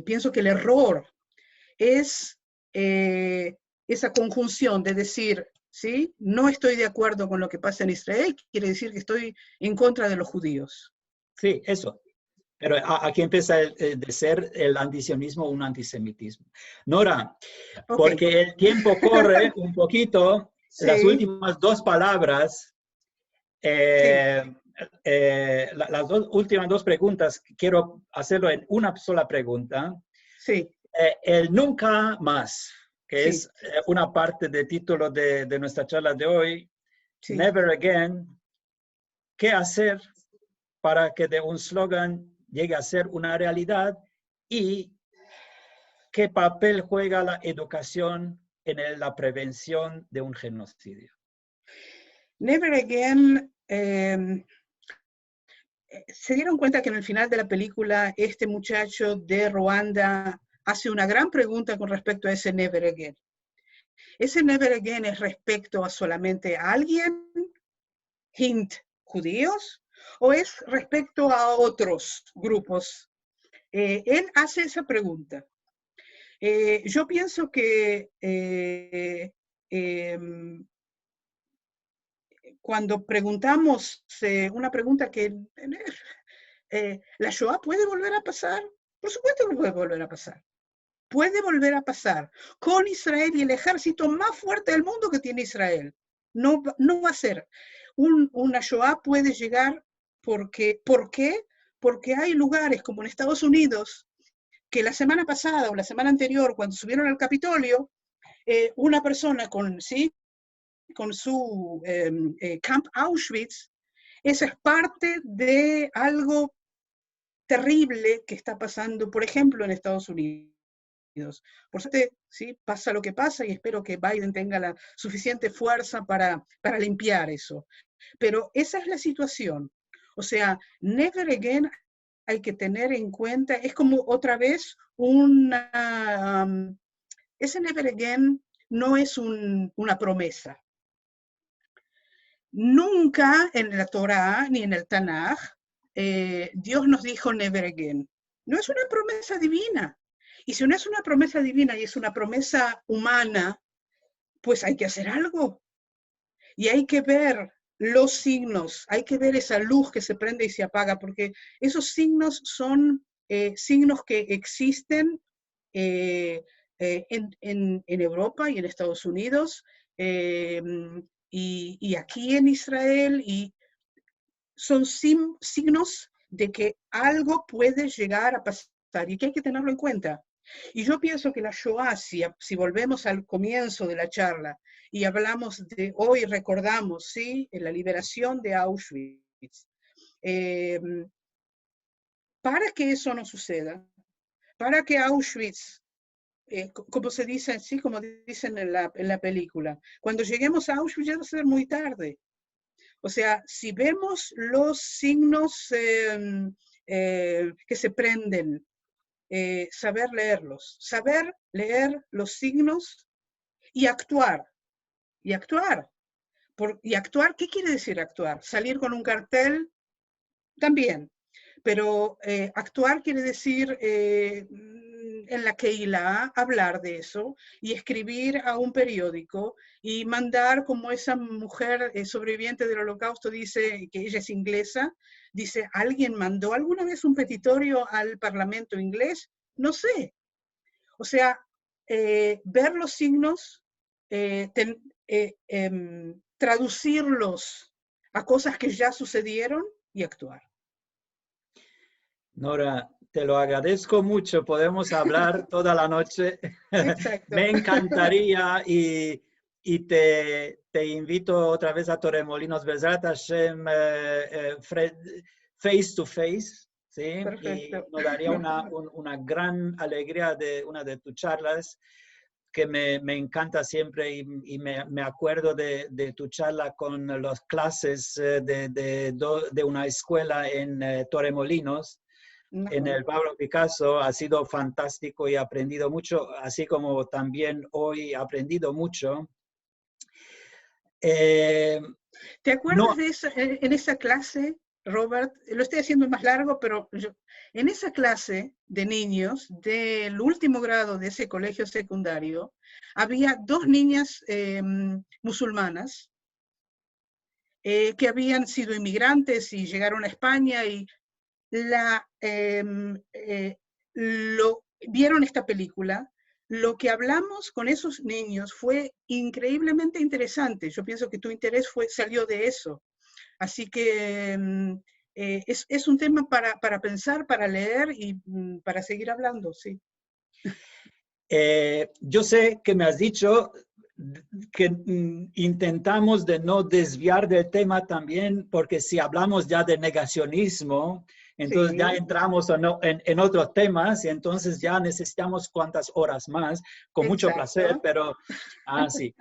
B: Pienso que el error es esa conjunción de decir, ¿sí? No estoy de acuerdo con lo que pasa en Israel, quiere decir que estoy en contra de los judíos.
A: Sí, eso. Pero aquí empieza de ser el antisionismo un antisemitismo. Dos porque el tiempo corre un poquito, sí. Las últimas dos palabras, las últimas dos preguntas, quiero hacerlo en una sola pregunta.
B: Sí.
A: El nunca más, que es una parte del título de nuestra charla de hoy, Never Again. ¿Qué hacer para que de un slogan llegue a ser una realidad? ¿Y qué papel juega la educación en la prevención de un genocidio?
B: Never Again, se dieron cuenta que en el final de la película este muchacho de Ruanda hace una gran pregunta con respecto a ese Never Again. ¿Ese Never Again es respecto a solamente a alguien, hint, judíos, o es respecto a otros grupos? Él hace esa pregunta. Yo pienso que cuando preguntamos una pregunta que ¿la Shoah puede volver a pasar? Por supuesto que puede volver a pasar. Puede volver a pasar con Israel y el ejército más fuerte del mundo que tiene Israel. No va a ser. Una Shoah puede llegar porque, ¿por qué? porque hay lugares como en Estados Unidos que la semana pasada o la semana anterior, cuando subieron al Capitolio, una persona con su Camp Auschwitz, esa es parte de algo terrible que está pasando, por ejemplo, en Estados Unidos. Por suerte, ¿sí? Pasa lo que pasa y espero que Biden tenga la suficiente fuerza para limpiar eso. Pero esa es la situación. O sea, never again hay que tener en cuenta, es como otra vez ese never again no es una promesa. Nunca en la Torá ni en el Tanaj Dios nos dijo never again. No es una promesa divina. Y si no es una promesa divina y es una promesa humana, pues hay que hacer algo. Y hay que ver los signos, hay que ver esa luz que se prende y se apaga, porque esos signos son signos que existen en Europa y en Estados Unidos, y aquí en Israel, y son signos de que algo puede llegar a pasar y que hay que tenerlo en cuenta. Y yo pienso que la Shoah, si volvemos al comienzo de la charla y hablamos de hoy, recordamos, ¿sí?, la liberación de Auschwitz, para que eso no suceda, para que Auschwitz, como se dice, ¿sí?, como dicen en la película, cuando lleguemos a Auschwitz ya va a ser muy tarde. O sea, si vemos los signos que se prenden, saber leerlos, saber leer los signos y actuar. Y actuar. ¿Y actuar qué quiere decir actuar? Salir con un cartel también. Pero actuar quiere decir en la Keilah hablar de eso y escribir a un periódico y mandar, como esa mujer sobreviviente del Holocausto dice, que ella es inglesa, dice, ¿alguien mandó alguna vez un petitorio al Parlamento inglés? No sé. O sea, ver los signos, traducirlos a cosas que ya sucedieron y actuar.
A: Nora, te lo agradezco mucho. Podemos hablar toda la noche. Me encantaría y te invito otra vez a Torremolinos, Bezrat Hashem, face to face. ¿Sí?
B: Perfecto.
A: Y nos daría una gran alegría de una de tus charlas, que me encanta siempre, y me acuerdo de tu charla con las clases de una escuela en Torremolinos. En el Pablo Picasso. Ha sido fantástico y he aprendido mucho, así como también hoy he aprendido mucho.
B: ¿Te acuerdas de eso, en esa clase, Robert? Lo estoy haciendo más largo, pero en esa clase de niños del último grado de ese colegio secundario, había 2 niñas musulmanas que habían sido inmigrantes y llegaron a España y vieron esta película. Lo que hablamos con esos niños fue increíblemente interesante. Yo pienso que tu interés salió de eso. Así que es un tema para pensar, para leer y para seguir hablando, sí.
A: Yo sé que me has dicho que intentamos de no desviar del tema también, porque si hablamos ya de negacionismo, entonces ya entramos en otros temas, y entonces ya necesitamos cuantas horas más, con mucho placer, pero sí.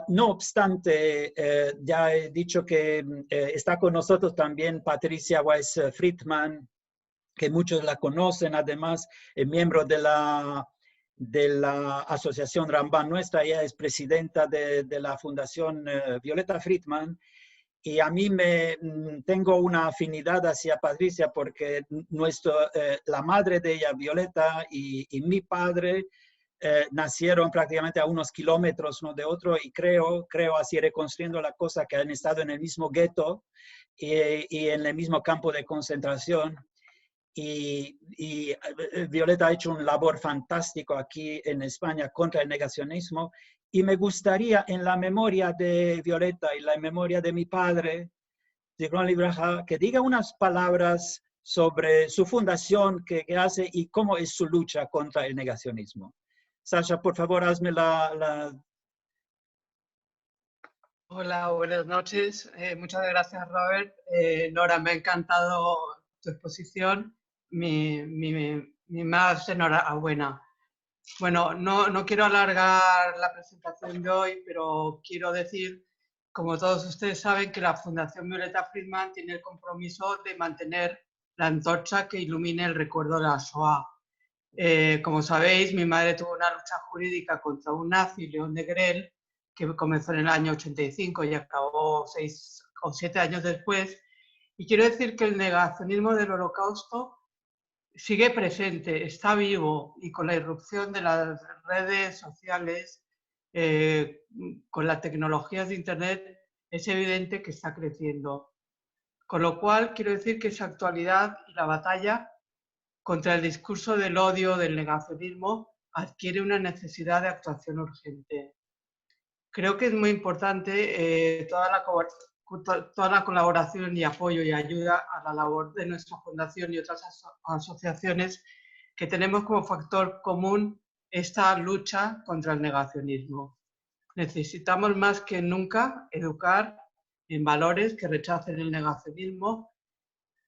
A: No obstante, ya he dicho que está con nosotros también Patricia Weiss-Friedman, que muchos la conocen, además, es miembro de la Asociación Ramban Nuestra. Ella es presidenta de la Fundación Violeta Friedman. Y a mí tengo una afinidad hacia Patricia, porque la madre de ella, Violeta, y mi padre nacieron prácticamente a unos kilómetros uno de otro, y creo así, reconstruyendo la cosa, que han estado en el mismo gueto y en el mismo campo de concentración. Y Violeta ha hecho un labor fantástico aquí en España contra el negacionismo. Y me gustaría, en la memoria de Violeta y la memoria de mi padre, que diga unas palabras sobre su fundación que hace y cómo es su lucha contra el negacionismo. Sasha, por favor, hazme
I: Hola, buenas noches. Muchas gracias, Robert. Nora, me ha encantado tu exposición. Mi más enhorabuena. Bueno, no quiero alargar la presentación de hoy, pero quiero decir, como todos ustedes saben, que la Fundación Violeta Friedman tiene el compromiso de mantener la antorcha que ilumine el recuerdo de la Shoah. Como sabéis, mi madre tuvo una lucha jurídica contra un nazi, León Degrelle, que comenzó en el año 85 y acabó 6 o 7 años después. Y quiero decir que el negacionismo del Holocausto sigue presente, está vivo, y con la irrupción de las redes sociales, con las tecnologías de Internet, es evidente que está creciendo. Con lo cual, quiero decir que esa actualidad y la batalla contra el discurso del odio, del negacionismo, adquiere una necesidad de actuación urgente. Creo que es muy importante toda la colaboración y apoyo y ayuda a la labor de nuestra fundación y otras asociaciones que tenemos como factor común esta lucha contra el negacionismo. Necesitamos más que nunca educar en valores que rechacen el negacionismo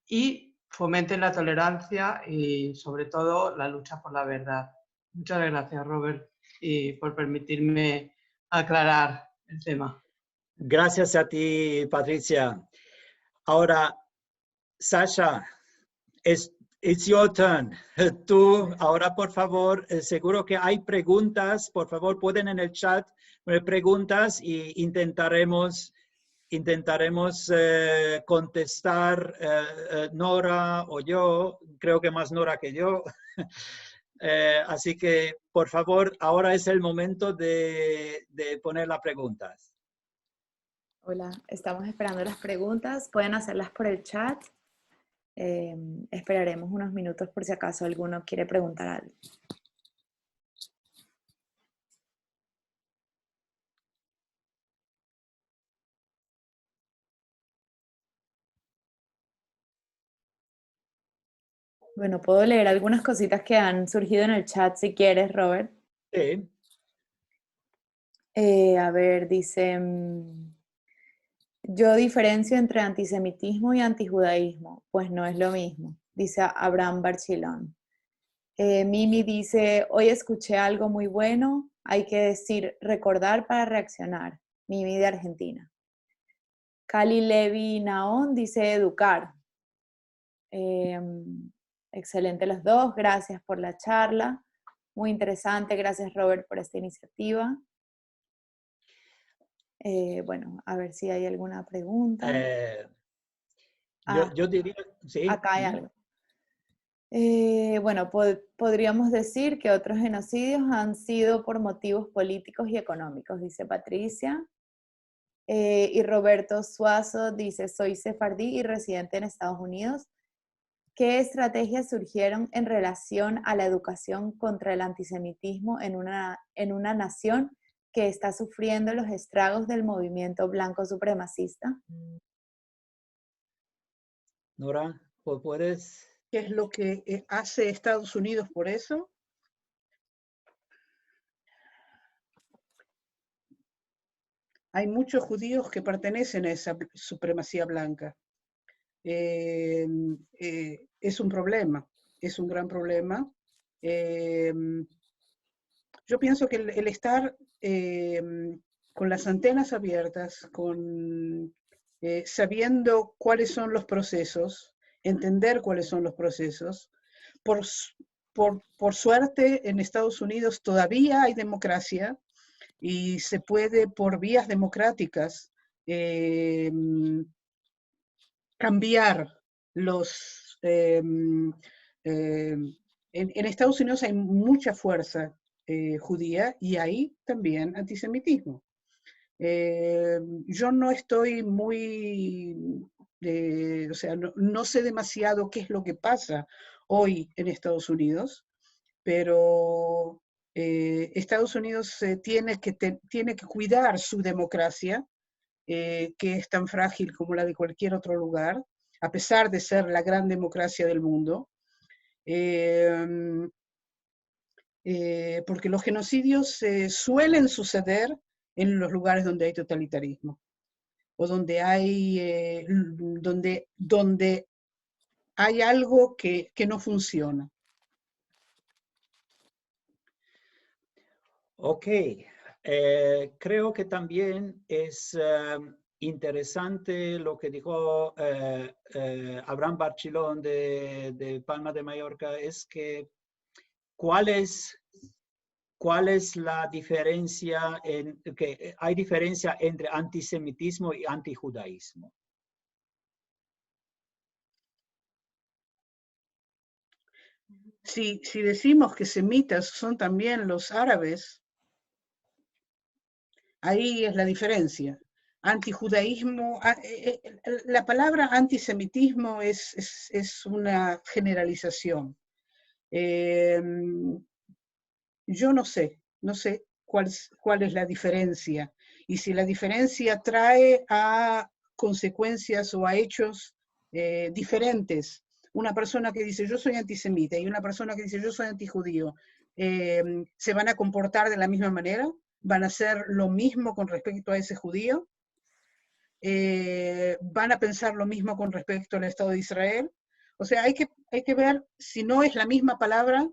I: y fomenten la tolerancia y, sobre todo, la lucha por la verdad. Muchas gracias, Robert, y por permitirme aclarar el tema.
A: Gracias a ti, Patricia. Ahora, Sasha, it's your turn. Tú, ahora, por favor, seguro que hay preguntas. Por favor, pueden en el chat poner preguntas y intentaremos contestar Nora o yo. Creo que más Nora que yo. Así que, por favor, ahora es el momento de poner las preguntas.
C: Hola, estamos esperando las preguntas. Pueden hacerlas por el chat. Esperaremos unos minutos por si acaso alguno quiere preguntar algo. Bueno, puedo leer algunas cositas que han surgido en el chat si quieres, Robert.
A: Sí.
C: A ver, dice, yo diferencio entre antisemitismo y antijudaísmo, pues no es lo mismo, dice Abraham Barchilón. Mimi dice, hoy escuché algo muy bueno, hay que decir recordar para reaccionar. Mimi de Argentina. Cali Levi Naón dice educar. Excelente los dos, gracias por la charla. Muy interesante, gracias Robert por esta iniciativa. Bueno, a ver si hay alguna pregunta.
A: Yo diría, sí.
C: Acá hay algo. Bueno, podríamos decir que otros genocidios han sido por motivos políticos y económicos, dice Patricia. Y Roberto Suazo dice, soy sefardí y residente en Estados Unidos. ¿Qué estrategias surgieron en relación a la educación contra el antisemitismo en una nación que está sufriendo los estragos del movimiento blanco supremacista?
A: Nora, ¿puedes?
B: ¿Qué es lo que hace Estados Unidos por eso? Hay muchos judíos que pertenecen a esa supremacía blanca. Es un problema, es un gran problema. Yo pienso que el estar con las antenas abiertas, sabiendo cuáles son los procesos, entender cuáles son los procesos. Por suerte, en Estados Unidos todavía hay democracia y se puede, por vías democráticas, cambiar los... en Estados Unidos hay mucha fuerza judía y hay también antisemitismo. Yo no estoy muy... o sea, no sé demasiado qué es lo que pasa hoy en Estados Unidos, pero Estados Unidos tiene que cuidar su democracia, que es tan frágil como la de cualquier otro lugar, a pesar de ser la gran democracia del mundo, porque los genocidios suelen suceder en los lugares donde hay totalitarismo, o donde hay, donde hay algo que no funciona.
A: Ok, creo que también es interesante lo que dijo Abraham Barchilón de Palma de Mallorca, es que ¿cuál es la diferencia, que hay diferencia entre antisemitismo y antijudaísmo?
B: Si decimos que semitas son también los árabes, ahí es la diferencia. Antijudaísmo, la palabra antisemitismo es una generalización. Yo no sé cuál es la diferencia, y si la diferencia trae a consecuencias o a hechos diferentes. Una persona que dice yo soy antisemita y una persona que dice yo soy antijudío, ¿se van a comportar de la misma manera? ¿Van a hacer lo mismo con respecto a ese judío? ¿Van a pensar lo mismo con respecto al Estado de Israel? O sea, hay que ver si no es la misma palabra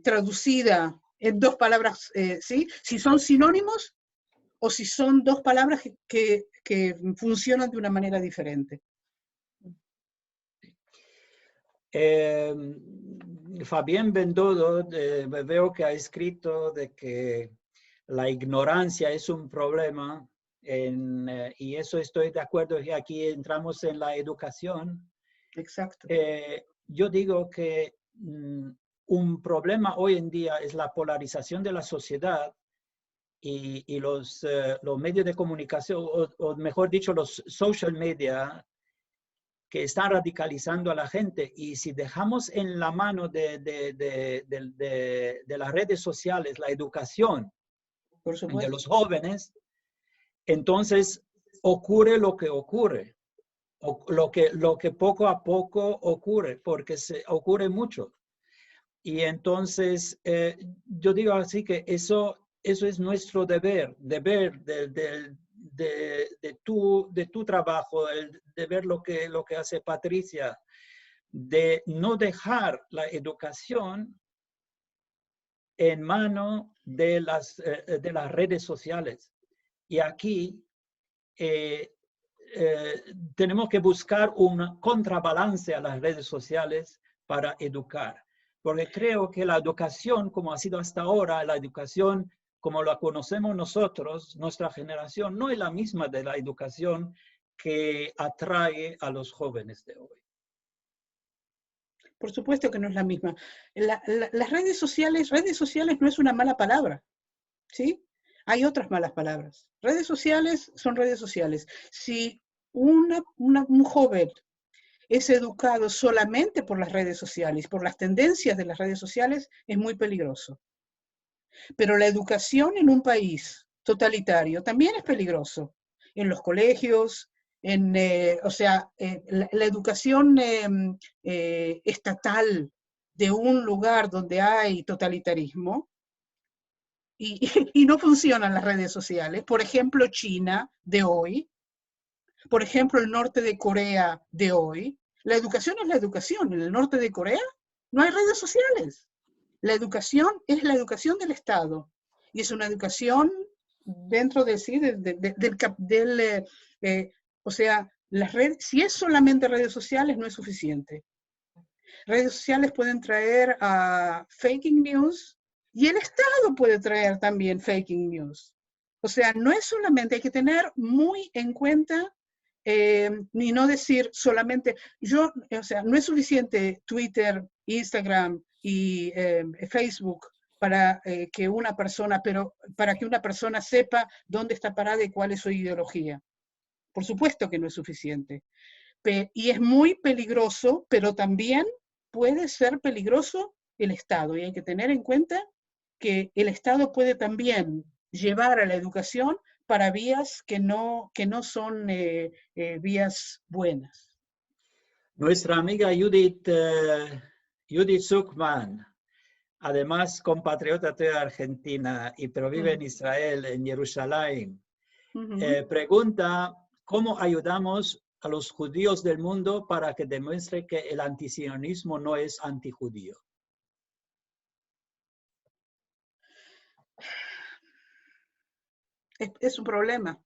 B: traducida en dos palabras, ¿sí? Si son sinónimos o si son dos palabras que funcionan de una manera diferente.
A: Fabián Bendodo, veo que ha escrito de que la ignorancia es un problema, y eso estoy de acuerdo, y aquí entramos en la educación.
B: Exacto.
A: Yo digo que un problema hoy en día es la polarización de la sociedad y los medios de comunicación, o mejor dicho, los social media, que están radicalizando a la gente. Y si dejamos en la mano de las redes sociales la educación
B: Por supuesto,
A: de los jóvenes, entonces ocurre lo que ocurre, o lo que poco a poco ocurre, porque ocurre mucho. Y entonces yo digo así que eso es nuestro deber de tu trabajo, de ver lo que hace Patricia, de no dejar la educación en manos de las redes sociales. Y aquí tenemos que buscar un contrabalance a las redes sociales para educar. Porque creo que la educación, como ha sido hasta ahora, la educación como la conocemos nosotros, nuestra generación, no es la misma de la educación que atrae a los jóvenes de hoy.
B: Por supuesto que no es la misma. Las redes sociales no es una mala palabra, ¿sí? Hay otras malas palabras. Redes sociales son redes sociales. Si un joven es educado solamente por las redes sociales, por las tendencias de las redes sociales, es muy peligroso. Pero la educación en un país totalitario también es peligroso. En los colegios, la educación estatal de un lugar donde hay totalitarismo y no funcionan las redes sociales. Por ejemplo, China de hoy, por ejemplo, el norte de Corea de hoy. La educación es la educación. En el norte de Corea no hay redes sociales. La educación es la educación del Estado. Y es una educación dentro de sí, o sea, si es solamente redes sociales, no es suficiente. Redes sociales pueden traer fake news, y el Estado puede traer también fake news. O sea, no es solamente, hay que tener muy en cuenta, ni no decir solamente, o sea, no es suficiente Twitter, Instagram y Facebook para que una persona sepa dónde está parada y cuál es su ideología. Por supuesto que no es suficiente. Y es muy peligroso, pero también puede ser peligroso el Estado. Y hay que tener en cuenta que el Estado puede también llevar a la educación para vías que no son vías buenas.
A: Nuestra amiga Judith, Judith Zuckman, además compatriota de Argentina, pero vive en Israel, en Jerusalén, pregunta cómo ayudamos a los judíos del mundo para que demuestre que el antisionismo no es antijudío.
B: Es un problema.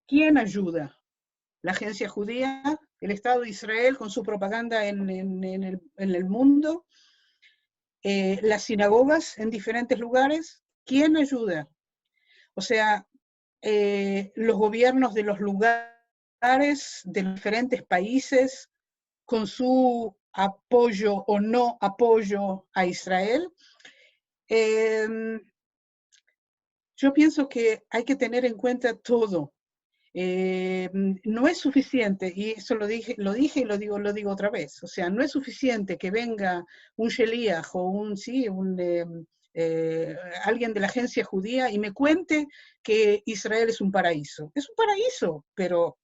B: ¿Quién ayuda? ¿La agencia judía? ¿El Estado de Israel con su propaganda en el mundo? ¿Las sinagogas en diferentes lugares? ¿Quién ayuda? O sea, los gobiernos de los lugares, de diferentes países, con su apoyo o no apoyo a Israel. Yo pienso que hay que tener en cuenta todo. No es suficiente, y eso lo dije y lo digo otra vez, o sea, no es suficiente que venga un sheliach o alguien de la agencia judía y me cuente que Israel es un paraíso. Es un paraíso, pero,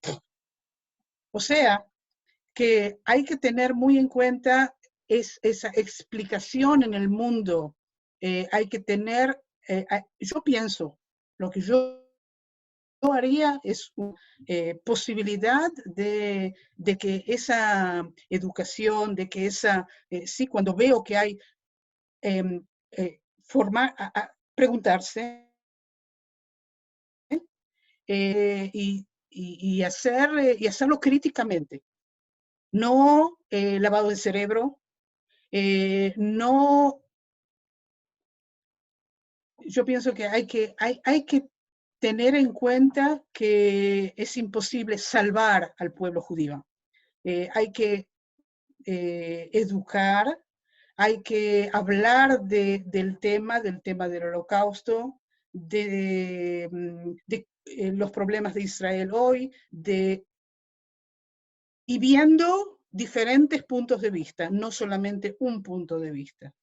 B: o sea, que hay que tener muy en cuenta esa explicación en el mundo. Hay que tener, yo pienso, lo que yo haría es una posibilidad de que esa educación, de que sí, cuando veo que hay preguntarse y hacerlo críticamente. No lavado de cerebro, no. Yo pienso que hay que tener en cuenta que es imposible salvar al pueblo judío. Hay que educar, hay que hablar del tema del holocausto, de los problemas de Israel hoy, y viendo diferentes puntos de vista, no solamente un punto de vista.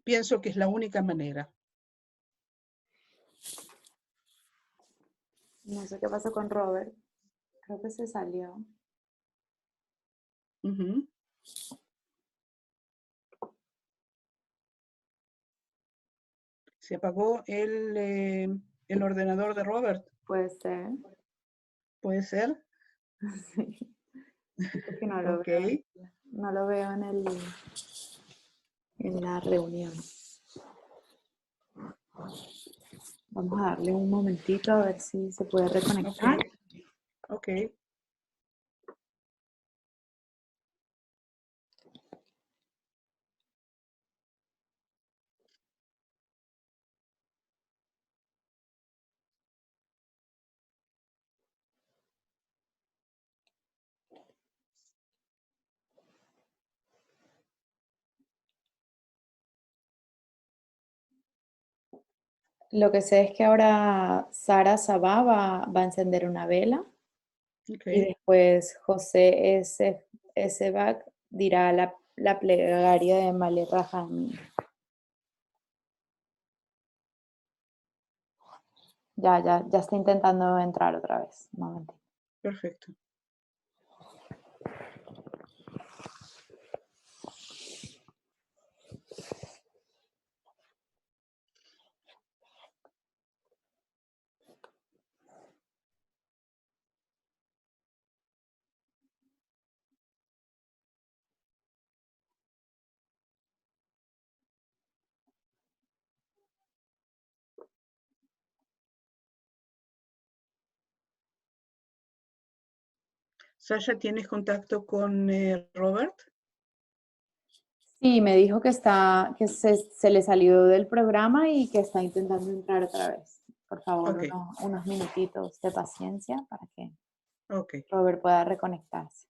B: Pienso que es la única manera.
C: No sé qué pasó con Robert. Creo que se salió.
B: Se apagó el ordenador de Robert.
C: Puede ser.
B: ¿Puede ser?
C: Sí. Porque no lo
B: Okay.
C: veo. No lo veo en la reunión. Vamos a darle un momentito a ver si se puede reconectar.
B: Okay.
C: Lo que sé es que ahora Sara Sabá va a encender una vela.
B: Okay.
C: Y después José Esebak dirá la plegaria de Malek Rahami. Ya está intentando entrar otra vez. Un momentito.
B: Perfecto. Sasha, ¿tienes contacto con Robert?
C: Sí, me dijo que se le salió del programa y que está intentando entrar otra vez. Por favor,
B: Okay.
C: unos minutitos de paciencia para que
B: Okay.
C: Robert pueda reconectarse.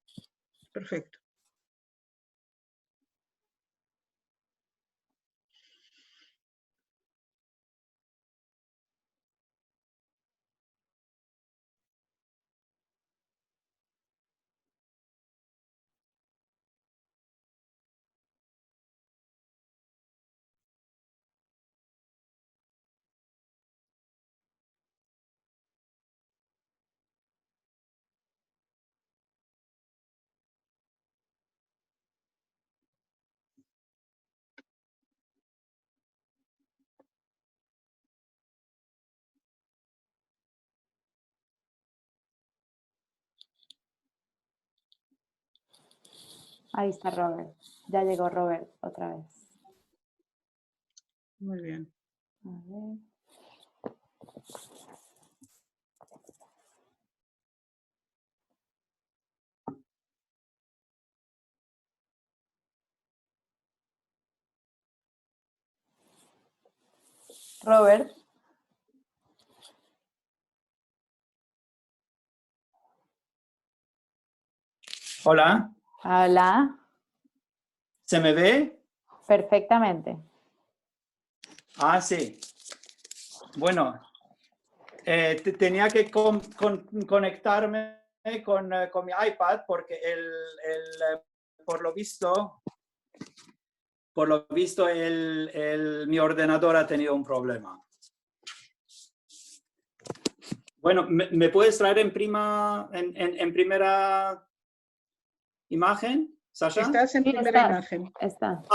B: Perfecto.
C: Ahí está Robert. Ya llegó Robert otra vez.
B: Muy bien.
C: A ver. Robert.
A: Hola,
C: Hola.
A: ¿se me ve?
C: Perfectamente.
A: Ah, sí. Bueno, tenía que conectarme con mi iPad porque por lo visto, mi ordenador ha tenido un problema. Bueno, ¿me puedes traer en primera imagen, Sasha?
B: Estás en
C: Sí,
B: primera
C: estás.
B: imagen.
C: Estás.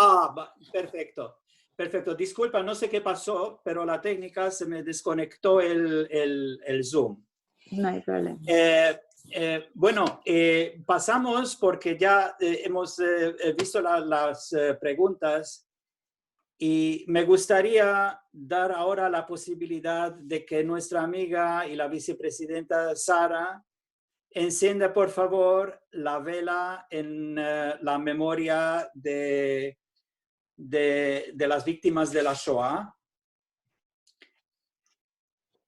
A: Perfecto. Perfecto. Disculpa, no sé qué pasó, pero la técnica se me desconectó el Zoom.
C: No hay problema.
A: Bueno, pasamos porque ya hemos visto las preguntas y me gustaría dar ahora la posibilidad de que nuestra amiga y la vicepresidenta Sara encienda, por favor, la vela en la memoria de las víctimas de la Shoah.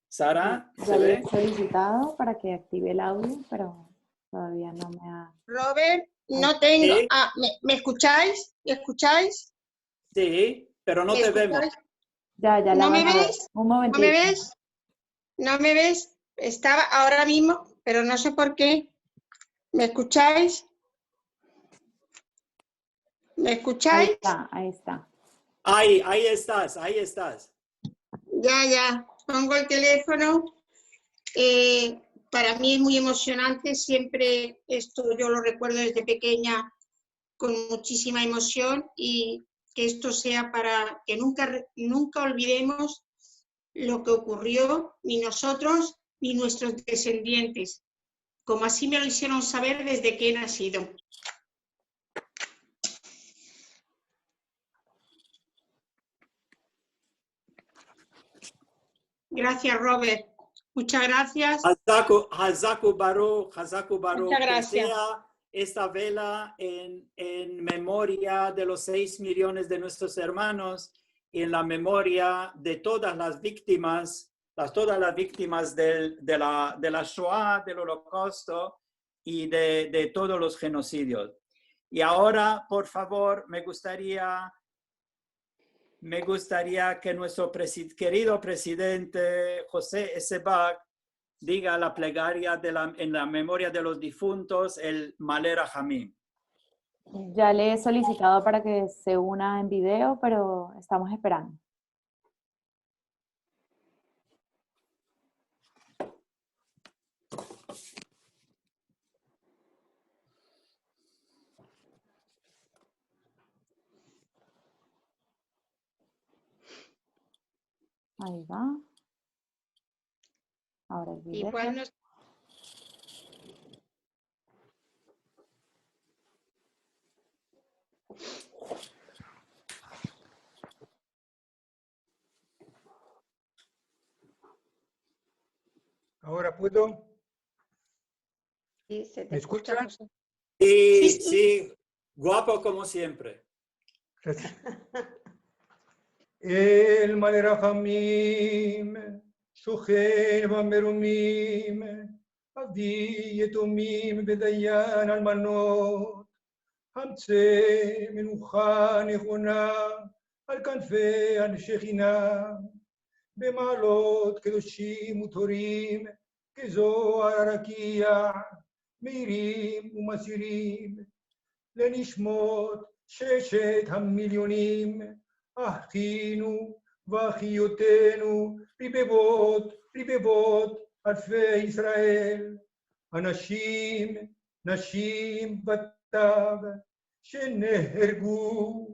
A: Sara,
C: Ya
A: ¿se
C: le
A: ve?
C: he solicitado para que active el audio, pero todavía no me ha...
J: Robert, no tengo...
A: ¿Sí?
J: Ah, ¿me escucháis? ¿Me escucháis?
A: Sí, pero no
J: ¿Me
A: te vemos.
J: escucháis?
C: Ya la
J: ¿No me
C: van a ver.
J: ves?
C: Un
J: ¿No
C: momentito.
J: me ves? ¿No me ves? Estaba ahora mismo, pero no sé por qué. ¿Me escucháis? ¿Me
C: Ahí
J: escucháis?
C: está, ahí está.
A: Ahí estás, ahí estás.
J: Ya. Pongo el teléfono. Para mí es muy emocionante. Siempre esto yo lo recuerdo desde pequeña con muchísima emoción y que esto sea para que nunca olvidemos lo que ocurrió, ni nosotros ni nuestros descendientes, como así me lo hicieron saber desde que he nacido. Gracias, Robert. Muchas gracias.
A: Hazaku Baruch,
J: Muchas
A: que
J: gracias.
A: sea esta vela en memoria de los 6 millones de nuestros hermanos y en la memoria de todas las víctimas, de la Shoah, del Holocausto y de todos los genocidios. Y ahora, por favor, me gustaría que nuestro querido presidente José Esebag diga la plegaria en la memoria de los difuntos, el Malé Rajamim.
C: Ya le he solicitado para que se una en video, pero estamos esperando. Ahí va. Ahora el video.
J: Igual nos...
K: ¿Ahora puedo?
J: Sí, se te
K: ¿Me
J: escucha,
K: escuchan?
J: José.
A: Sí, guapo como siempre.
K: Gracias. El Malé Rajamim, Shochen Bamerumim, Avi Yetumim Bedayan Almanot, Hamtze Menucha Nechona, Al Kanfei Anshechina, Bemalot Kedoshim Utorim, Kezohar Arakia, Meirim Umasirim, לנשמות 6 המיליונים, אחינו ואחיותינו, רבבות אלפי ישראל, אנשים, נשים וטף, שנהרגו,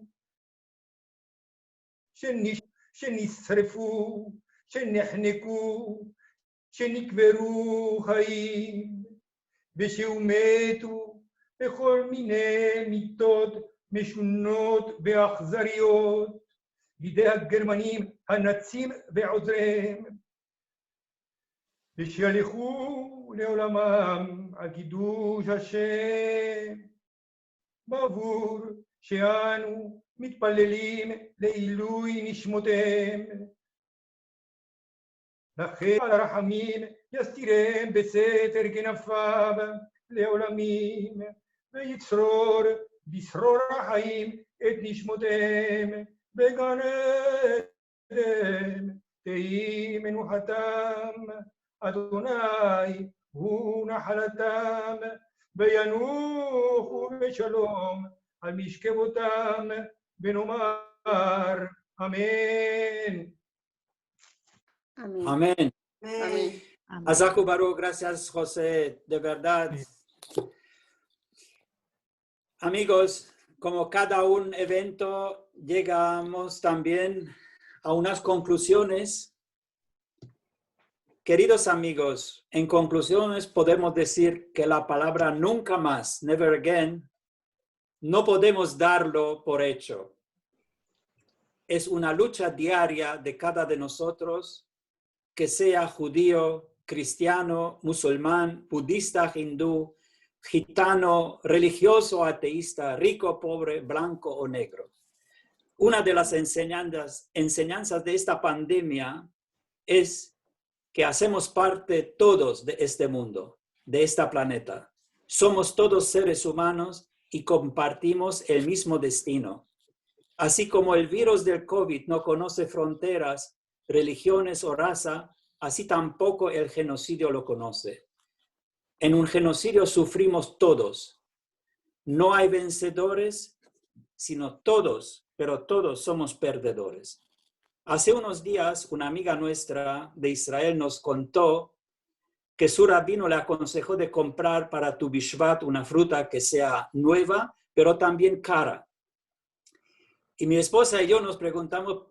K: שנשרפו, שנחנקו, שנקברו חיים, ושהומתו בכל מיני מיתות משונות ואכזריות, בידי הגרמנים הנאצים ועוזריהם, ושיליכו לעולמם על קידוש השם, בעבור שאנו מתפללים לעילוי נשמותיהם. לכן על הרחמים יסתירם בסתר כנפיו לעולמים, ויצרור בשרור החיים את נשמותיהם בגן עדן, תהי מנוחתם, אדוני הוא נחלתם, וינוחו בשלום על משכבותם, ונאמר אמן.
L: Amén.
J: Amén.
L: Azaku Baruch, gracias José, de verdad. Amigos, como cada un evento, llegamos también a unas conclusiones. Queridos amigos, en conclusiones podemos decir que la palabra nunca más, never again, no podemos darlo por hecho. Es una lucha diaria de cada de nosotros, que sea judío, cristiano, musulmán, budista, hindú, gitano, religioso, ateísta, rico, pobre, blanco o negro. Una de las enseñanzas de esta pandemia es que hacemos parte todos de este mundo, de este planeta. Somos todos seres humanos y compartimos el mismo destino. Así como el virus del COVID no conoce fronteras, religiones o raza, así tampoco el genocidio lo conoce. En un genocidio sufrimos todos. No hay vencedores, sino todos, pero todos somos perdedores. Hace unos días, una amiga nuestra de Israel nos contó que su rabino le aconsejó de comprar para Tu Bishvat una fruta que sea nueva, pero también cara. Y mi esposa y yo nos preguntamos,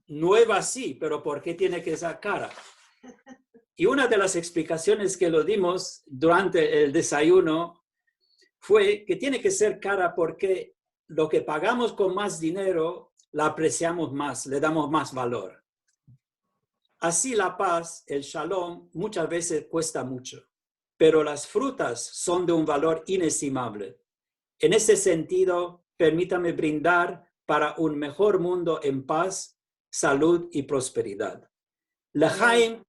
L: nueva sí, pero ¿por qué tiene que ser cara? Y una de las explicaciones que lo dimos durante el desayuno fue que tiene que ser cara porque lo que pagamos con más dinero la apreciamos más, le damos más valor. Así la paz, el shalom, muchas veces cuesta mucho, pero las frutas son de un valor inestimable. En ese sentido, permítame brindar para un mejor mundo en paz, salud y prosperidad. L'chaim,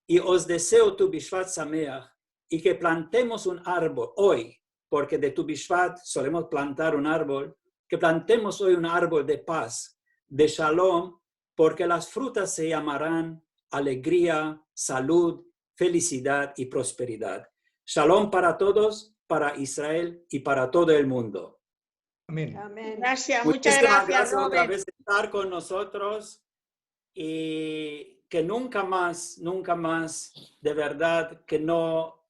L: y os deseo Tu Bishvat Sameach, y que plantemos un árbol hoy, porque de Tu Bishvat solemos plantar un árbol, que plantemos hoy un árbol de paz, de shalom, porque las frutas se llamarán alegría, salud, felicidad y prosperidad. Shalom para todos, para Israel y para todo el mundo.
K: Amén.
J: Amén. Gracias,
L: Muchísimas
J: muchas gracias,
L: otra
J: Robert.
L: vez estar con nosotros y que nunca más, de verdad, que no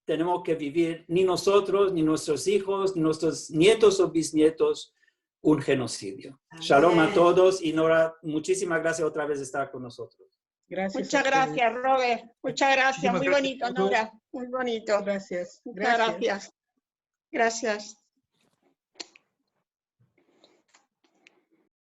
L: tenemos que vivir ni nosotros, ni nuestros hijos, ni nuestros nietos o bisnietos un genocidio.
J: Amén.
L: Shalom a todos y Nora, muchísimas gracias otra vez de estar con nosotros.
B: Gracias.
J: Muchas gracias, Robert. Muchas gracias.
K: Muchísimas
J: Muy
K: gracias
J: bonito,
K: a todos.
J: Nora. Muy bonito.
B: Gracias.
J: Muchas gracias. Gracias.